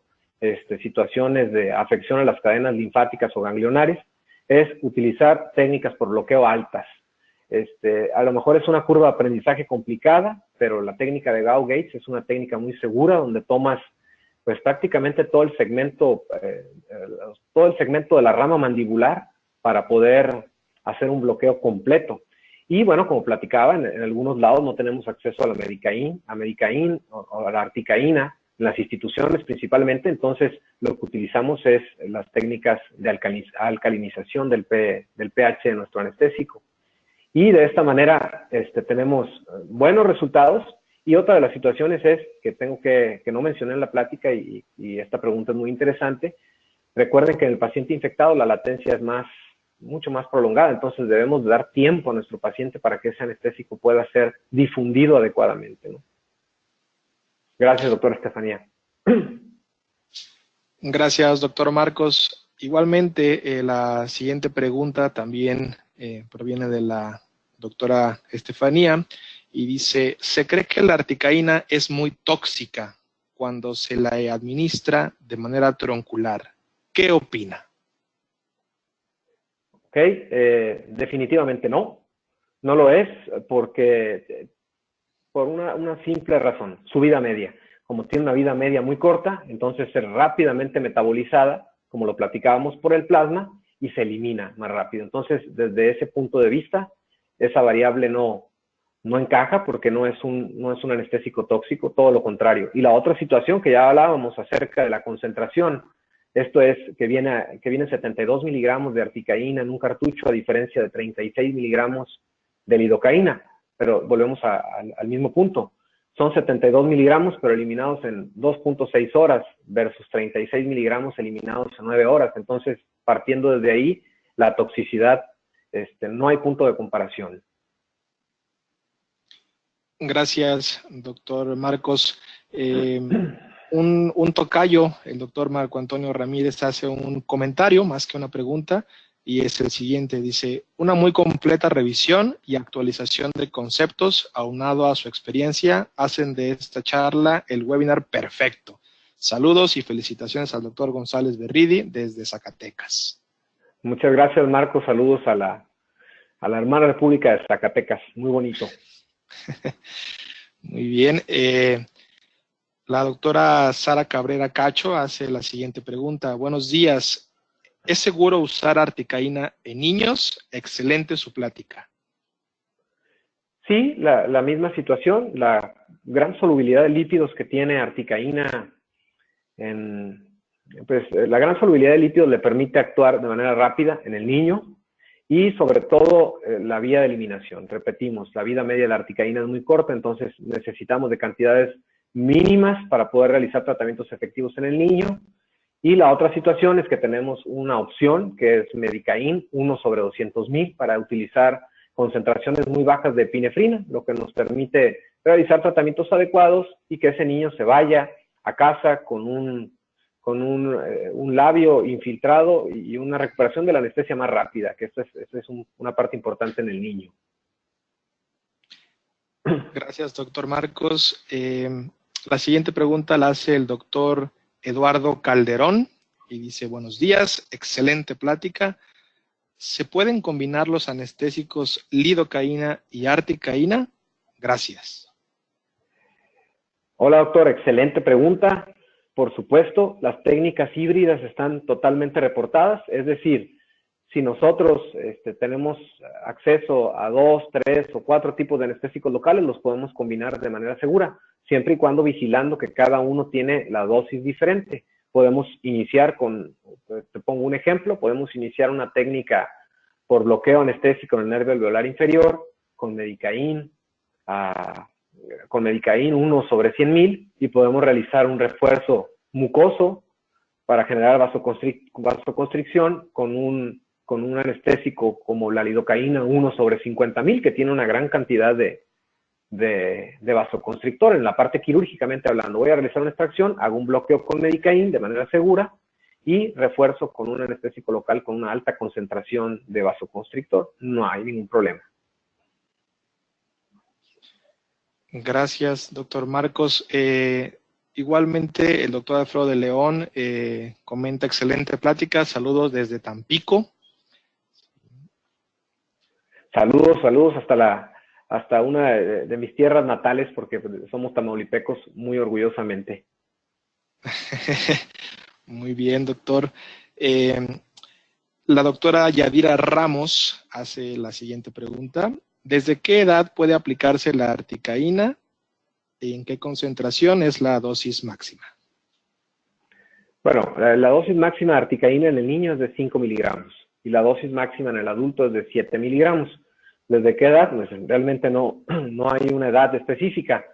situaciones de afección a las cadenas linfáticas o ganglionares, es utilizar técnicas por bloqueo altas. A lo mejor es una curva de aprendizaje complicada, pero la técnica de Gauss-Gates es una técnica muy segura donde tomas pues prácticamente todo el segmento de la rama mandibular para poder hacer un bloqueo completo. Y bueno, como platicaba, en algunos lados no tenemos acceso a la Medicaín o a la articaína, en las instituciones principalmente, entonces lo que utilizamos es las técnicas de alcalinización del pH de nuestro anestésico. Y de esta manera tenemos buenos resultados. Y otra de las situaciones es que no mencioné en la plática y esta pregunta es muy interesante. Recuerden que en el paciente infectado la latencia es mucho más prolongada, entonces debemos dar tiempo a nuestro paciente para que ese anestésico pueda ser difundido adecuadamente, ¿no? Gracias, doctora Estefanía. Gracias, doctor Marcos. Igualmente, la siguiente pregunta también proviene de la doctora Estefanía y dice, ¿se cree que la articaína es muy tóxica cuando se la administra de manera troncular ¿Qué opina? Ok, definitivamente no. No lo es porque por una simple razón, su vida media. Como tiene una vida media muy corta, entonces es rápidamente metabolizada, como lo platicábamos, por el plasma y se elimina más rápido. Entonces, desde ese punto de vista, esa variable no encaja porque no es un anestésico tóxico, todo lo contrario. Y la otra situación que ya hablábamos acerca de la concentración, esto es que viene 72 miligramos de articaína en un cartucho a diferencia de 36 miligramos de lidocaína. Pero volvemos al mismo punto. Son 72 miligramos, pero eliminados en 2.6 horas versus 36 miligramos eliminados en 9 horas. Entonces, partiendo desde ahí, la toxicidad, no hay punto de comparación. Gracias, doctor Marcos. Un tocayo, el doctor Marco Antonio Ramírez, hace un comentario más que una pregunta, y es el siguiente. Dice: una muy completa revisión y actualización de conceptos, aunado a su experiencia, hacen de esta charla el webinar perfecto. Saludos y felicitaciones al doctor González Berridi desde Zacatecas. Muchas gracias, Marco. Saludos a la hermana república de Zacatecas. Muy bonito. Muy bien. La doctora Sara Cabrera Cacho hace la siguiente pregunta. Buenos días. ¿Es seguro usar articaína en niños? Excelente su plática. Sí, la misma situación. La gran solubilidad de lípidos que tiene articaína, la gran solubilidad de lípidos le permite actuar de manera rápida en el niño y sobre todo la vía de eliminación. Repetimos, la vida media de la articaína es muy corta, entonces necesitamos de cantidades mínimas para poder realizar tratamientos efectivos en el niño. Y la otra situación es que tenemos una opción que es Medicaín 1/200,000 para utilizar concentraciones muy bajas de epinefrina, lo que nos permite realizar tratamientos adecuados y que ese niño se vaya a casa con un labio infiltrado y una recuperación de la anestesia más rápida, que esta es una parte importante en el niño. Gracias, doctor Marcos. La siguiente pregunta la hace el doctor Eduardo Calderón y dice: buenos días, excelente plática. ¿Se pueden combinar los anestésicos lidocaína y articaína? Gracias. Hola, doctor, excelente pregunta. Por supuesto, las técnicas híbridas están totalmente reportadas, es decir, si nosotros tenemos acceso a 2, 3 o 4 tipos de anestésicos locales, los podemos combinar de manera segura, siempre y cuando vigilando que cada uno tiene la dosis diferente. Podemos iniciar te pongo un ejemplo, podemos iniciar una técnica por bloqueo anestésico en el nervio alveolar inferior con Medicaín 1/100,000 y podemos realizar un refuerzo mucoso para generar vasoconstricción con un anestésico como la lidocaína 1/50,000, que tiene una gran cantidad de vasoconstrictor. En la parte quirúrgicamente hablando, voy a realizar una extracción, hago un bloqueo con Medicaín de manera segura y refuerzo con un anestésico local con una alta concentración de vasoconstrictor. No hay ningún problema. Gracias, doctor Marcos. Igualmente, el doctor Alfredo de León comenta: excelente plática, saludos desde Tampico. Saludos hasta una de mis tierras natales, porque somos tamaulipecos muy orgullosamente. Muy bien, doctor. La doctora Yadira Ramos hace la siguiente pregunta: ¿desde qué edad puede aplicarse la articaína y en qué concentración es la dosis máxima? Bueno, la dosis máxima de articaína en el niño es de 5 miligramos y la dosis máxima en el adulto es de 7 miligramos. ¿Desde qué edad? Pues realmente no hay una edad específica.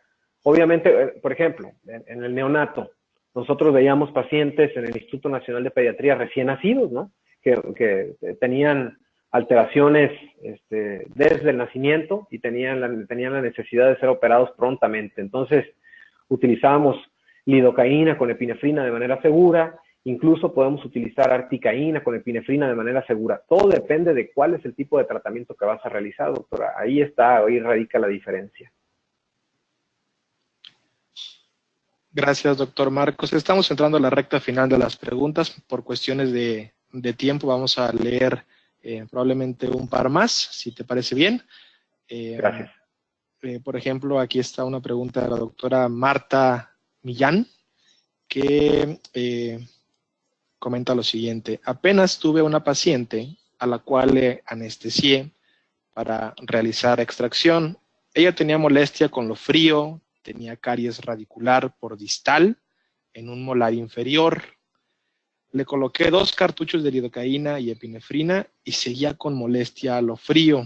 Obviamente, por ejemplo, en el neonato, nosotros veíamos pacientes en el Instituto Nacional de Pediatría recién nacidos, ¿no? Que tenían alteraciones desde el nacimiento y tenían la necesidad de ser operados prontamente. Entonces, utilizábamos lidocaína con epinefrina de manera segura. Incluso podemos utilizar articaína con epinefrina de manera segura. Todo depende de cuál es el tipo de tratamiento que vas a realizar, doctora. Ahí radica la diferencia. Gracias, doctor Marcos. Estamos entrando a la recta final de las preguntas. Por cuestiones de tiempo vamos a leer probablemente un par más, si te parece bien. Gracias. Por ejemplo, aquí está una pregunta de la doctora Marta Millán, que comenta lo siguiente. Apenas tuve una paciente a la cual le anestesié para realizar extracción. Ella tenía molestia con lo frío, tenía caries radicular por distal en un molar inferior. Le coloqué 2 cartuchos de lidocaína y epinefrina y seguía con molestia a lo frío.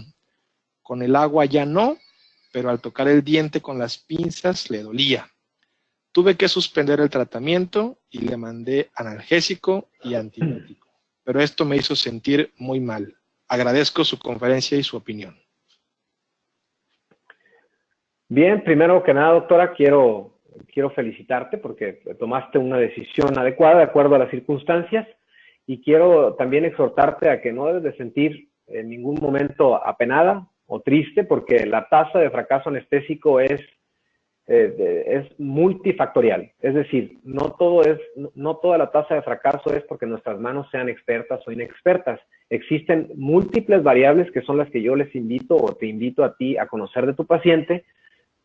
Con el agua ya no, pero al tocar el diente con las pinzas le dolía. Tuve que suspender el tratamiento y le mandé analgésico y antibiótico. Pero esto me hizo sentir muy mal. Agradezco su conferencia y su opinión. Bien, primero que nada, doctora, quiero felicitarte porque tomaste una decisión adecuada de acuerdo a las circunstancias y quiero también exhortarte a que no debes de sentir en ningún momento apenada o triste porque la tasa de fracaso anestésico es multifactorial. Es decir, no toda la tasa de fracaso es porque nuestras manos sean expertas o inexpertas. Existen múltiples variables que son las que yo les invito o te invito a ti a conocer de tu paciente,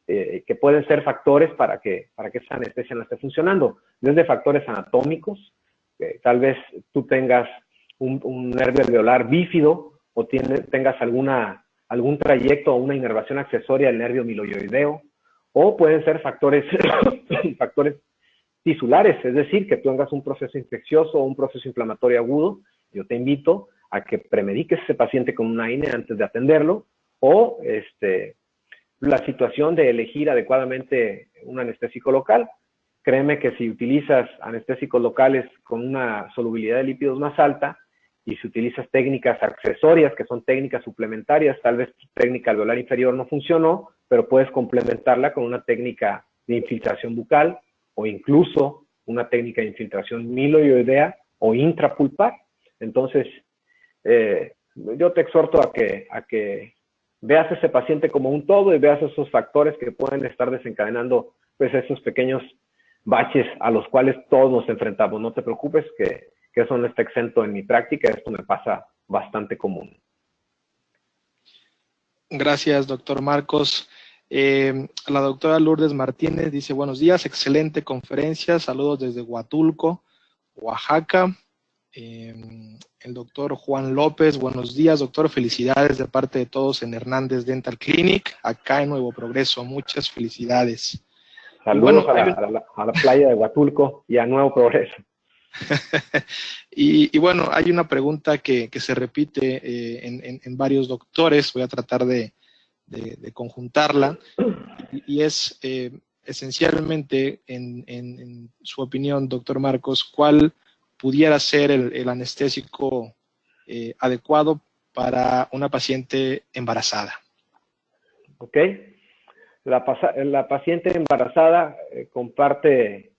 que pueden ser factores para que esa anestesia no esté funcionando. Desde factores anatómicos, tal vez tú tengas un nervio alveolar bífido o tengas algún trayecto o una inervación accesoria del nervio miloioideo, o pueden ser factores tisulares, es decir, que tú tengas un proceso infeccioso o un proceso inflamatorio agudo. Yo te invito a que premediques a ese paciente con una INE antes de atenderlo, o la situación de elegir adecuadamente un anestésico local. Créeme que si utilizas anestésicos locales con una solubilidad de lípidos más alta y si utilizas técnicas accesorias, que son técnicas suplementarias, tal vez tu técnica alveolar inferior no funcionó, pero puedes complementarla con una técnica de infiltración bucal o incluso una técnica de infiltración miloioidea o intrapulpar. Entonces, yo te exhorto a que veas a ese paciente como un todo y veas esos factores que pueden estar desencadenando pues esos pequeños baches a los cuales todos nos enfrentamos. No te preocupes que eso no está exento en mi práctica, esto me pasa bastante común. Gracias, doctor Marcos. La doctora Lourdes Martínez dice, buenos días, excelente conferencia, saludos desde Huatulco, Oaxaca. El doctor Juan López, buenos días, doctor, felicidades de parte de todos en Hernández Dental Clinic, acá en Nuevo Progreso, muchas felicidades. Saludos a la playa de Huatulco y a Nuevo Progreso. y bueno, hay una pregunta que se repite en varios doctores, voy a tratar de conjuntarla, y es esencialmente, en su opinión, doctor Marcos, ¿cuál pudiera ser el anestésico adecuado para una paciente embarazada? Ok. La paciente embarazada comparte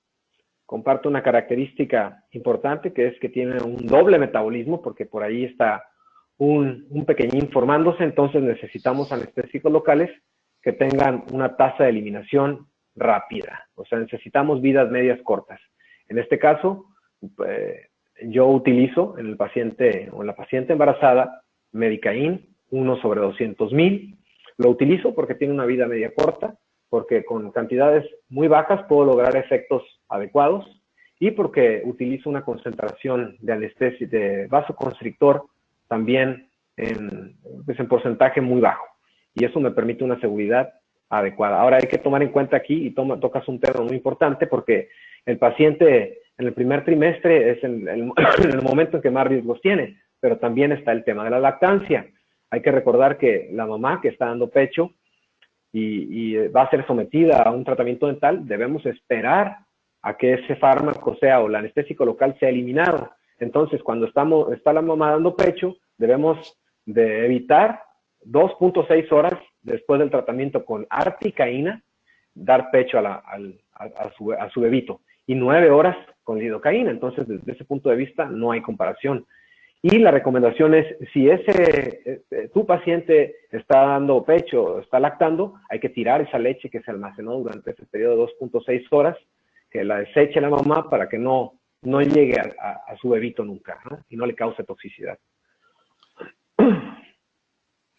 una característica importante, que es que tiene un doble metabolismo, porque por ahí está un pequeñín formándose. Entonces necesitamos anestésicos locales que tengan una tasa de eliminación rápida. O sea, necesitamos vidas medias cortas. En este caso, yo utilizo en el paciente o en la paciente embarazada Medicaín 1/200,000. Lo utilizo porque tiene una vida media corta, porque con cantidades muy bajas puedo lograr efectos adecuados y porque utilizo una concentración de anestesia, de vasoconstrictor también en porcentaje muy bajo. Y eso me permite una seguridad adecuada. Ahora hay que tomar en cuenta aquí, y tocas un tema muy importante, porque el paciente en el primer trimestre es en el momento en que más riesgos tiene, pero también está el tema de la lactancia. Hay que recordar que la mamá que está dando pecho y va a ser sometida a un tratamiento dental, debemos esperar a que ese fármaco o el anestésico local sea eliminado. Entonces, cuando está la mamá dando pecho, debemos de evitar 2.6 horas después del tratamiento con articaína, dar pecho a su bebito, y 9 horas con lidocaína. Entonces, desde ese punto de vista, no hay comparación. Y la recomendación es, si tu paciente está dando pecho, está lactando, hay que tirar esa leche que se almacenó durante ese periodo de 2.6 horas, que la deseche la mamá para que no llegue a su bebito nunca, ¿no? Y no le cause toxicidad.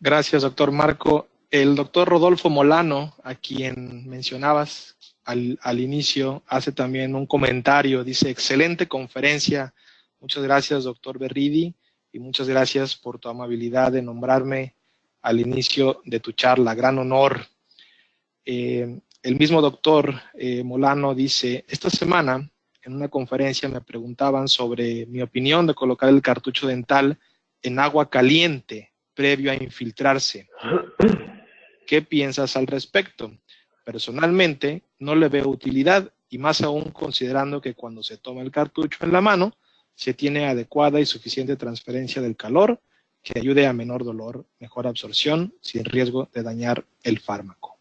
Gracias, doctor Marco. El doctor Rodolfo Molano, a quien mencionabas al inicio, hace también un comentario. Dice, excelente conferencia. Muchas gracias, doctor Berridi, y muchas gracias por tu amabilidad de nombrarme al inicio de tu charla. Gran honor. El mismo doctor Molano dice, esta semana en una conferencia me preguntaban sobre mi opinión de colocar el cartucho dental en agua caliente previo a infiltrarse. ¿Qué piensas al respecto? Personalmente no le veo utilidad y más aún considerando que cuando se toma el cartucho en la mano se tiene adecuada y suficiente transferencia del calor que ayude a menor dolor, mejor absorción sin riesgo de dañar el fármaco.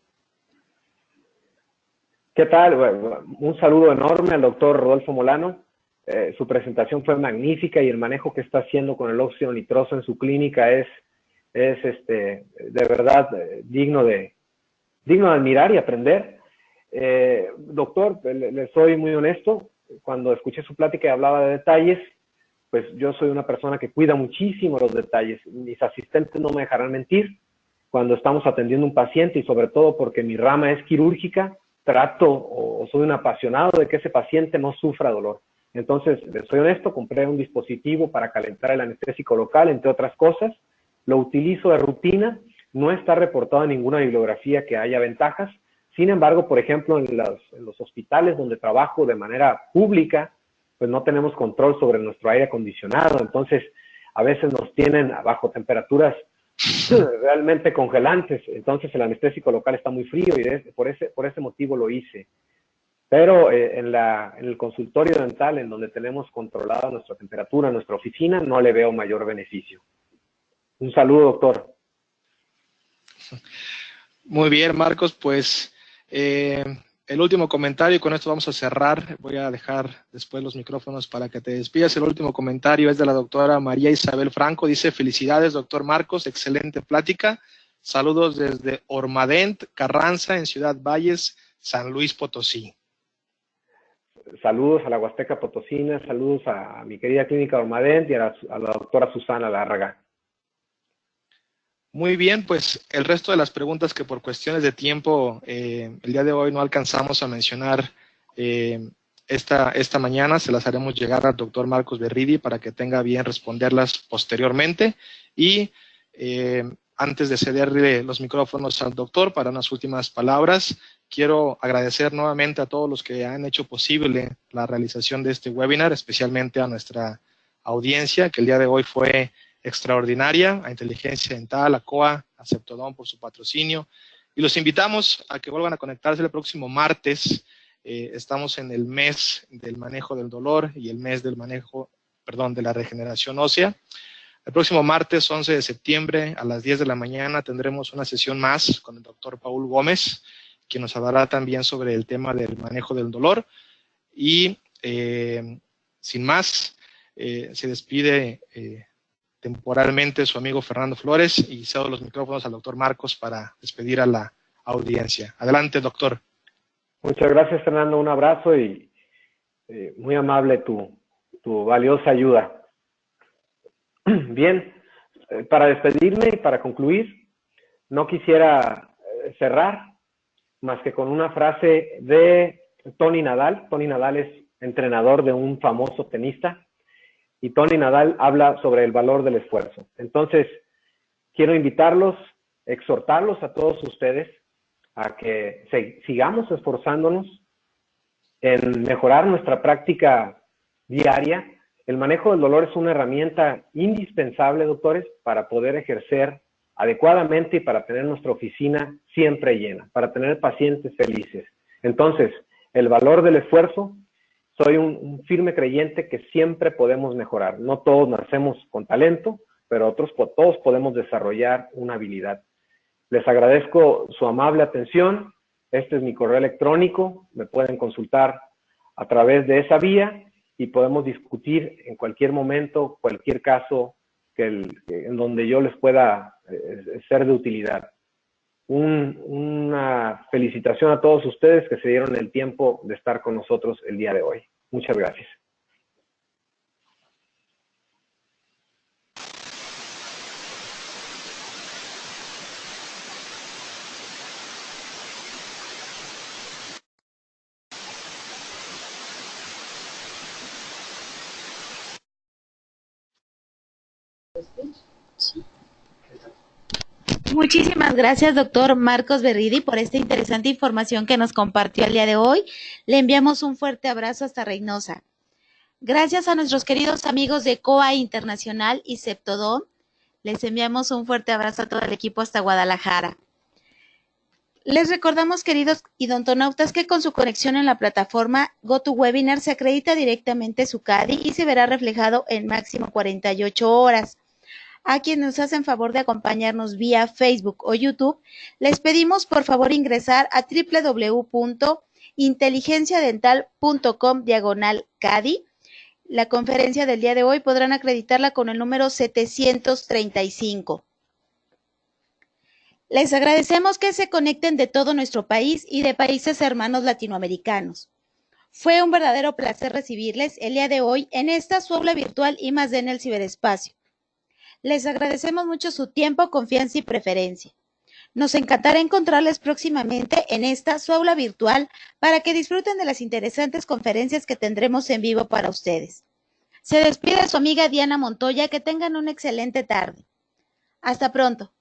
¿Qué tal? Bueno, un saludo enorme al doctor Rodolfo Molano. Su presentación fue magnífica y el manejo que está haciendo con el óxido nitroso en su clínica es de verdad digno de admirar y aprender. Doctor, le soy muy honesto. Cuando escuché su plática y hablaba de detalles, pues yo soy una persona que cuida muchísimo los detalles. Mis asistentes no me dejarán mentir. Cuando estamos atendiendo un paciente y sobre todo porque mi rama es quirúrgica, trato o soy un apasionado de que ese paciente no sufra dolor. Entonces, les soy honesto, compré un dispositivo para calentar el anestésico local, entre otras cosas. Lo utilizo de rutina, no está reportado en ninguna bibliografía que haya ventajas. Sin embargo, por ejemplo, en los hospitales donde trabajo de manera pública, pues no tenemos control sobre nuestro aire acondicionado. Entonces, a veces nos tienen bajo temperaturas realmente congelantes. Entonces, el anestésico local está muy frío y por ese motivo lo hice. Pero en el consultorio dental, en donde tenemos controlada nuestra temperatura, nuestra oficina, no le veo mayor beneficio. Un saludo, doctor. Muy bien, Marcos, pues el último comentario, y con esto vamos a cerrar. Voy a dejar después los micrófonos para que te despidas. El último comentario es de la doctora María Isabel Franco. Dice, felicidades, doctor Marcos, excelente plática. Saludos desde Ormadent, Carranza, en Ciudad Valles, San Luis Potosí. Saludos a la Huasteca Potosina, saludos a mi querida clínica Ormadent y a la doctora Susana Lárraga. Muy bien, pues el resto de las preguntas que por cuestiones de tiempo el día de hoy no alcanzamos a mencionar esta mañana, se las haremos llegar al doctor Marcos Berridi para que tenga bien responderlas posteriormente. Y antes de cederle los micrófonos al doctor para unas últimas palabras, quiero agradecer nuevamente a todos los que han hecho posible la realización de este webinar, especialmente a nuestra audiencia, que el día de hoy fue extraordinaria, a Inteligencia Dental, a COA, a Ceptodon por su patrocinio, y los invitamos a que vuelvan a conectarse el próximo martes. Estamos en el mes del manejo del dolor y el mes del manejo, de la regeneración ósea. El próximo martes 11 de septiembre a las 10 de la mañana tendremos una sesión más con el doctor Paul Gómez, quien nos hablará también sobre el tema del manejo del dolor. Y sin más, se despide temporalmente su amigo Fernando Flores y cedo los micrófonos al doctor Marcos para despedir a la audiencia. Adelante, doctor. Muchas gracias, Fernando. Un abrazo y muy amable tu valiosa ayuda. Bien, para despedirme y para concluir, no quisiera cerrar más que con una frase de Tony Nadal. Tony Nadal es entrenador de un famoso tenista. Y Tony Nadal habla sobre el valor del esfuerzo. Entonces, quiero invitarlos, exhortarlos a todos ustedes a que sigamos esforzándonos en mejorar nuestra práctica diaria. El manejo del dolor es una herramienta indispensable, doctores, para poder ejercer adecuadamente y para tener nuestra oficina siempre llena, para tener pacientes felices. Entonces, el valor del esfuerzo. Soy un firme creyente que siempre podemos mejorar. No todos nacemos con talento, pero todos podemos desarrollar una habilidad. Les agradezco su amable atención. Este es mi correo electrónico. Me pueden consultar a través de esa vía y podemos discutir en cualquier momento, cualquier caso en donde yo les pueda ser de utilidad. una felicitación a todos ustedes que se dieron el tiempo de estar con nosotros el día de hoy. Muchas gracias. Muchísimas gracias, doctor Marcos Berridi, por esta interesante información que nos compartió el día de hoy. Le enviamos un fuerte abrazo hasta Reynosa. Gracias a nuestros queridos amigos de COA Internacional y Septodón. Les enviamos un fuerte abrazo a todo el equipo hasta Guadalajara. Les recordamos, queridos idontonautas, que con su conexión en la plataforma GoToWebinar se acredita directamente su CADI y se verá reflejado en máximo 48 horas. A quienes nos hacen favor de acompañarnos vía Facebook o YouTube, les pedimos por favor ingresar a www.inteligenciadental.com/CADI. La conferencia del día de hoy podrán acreditarla con el número 735. Les agradecemos que se conecten de todo nuestro país y de países hermanos latinoamericanos. Fue un verdadero placer recibirles el día de hoy en esta su aula virtual I+D en el ciberespacio. Les agradecemos mucho su tiempo, confianza y preferencia. Nos encantará encontrarles próximamente en esta su aula virtual para que disfruten de las interesantes conferencias que tendremos en vivo para ustedes. Se despide su amiga Diana Montoya, que tengan una excelente tarde. Hasta pronto.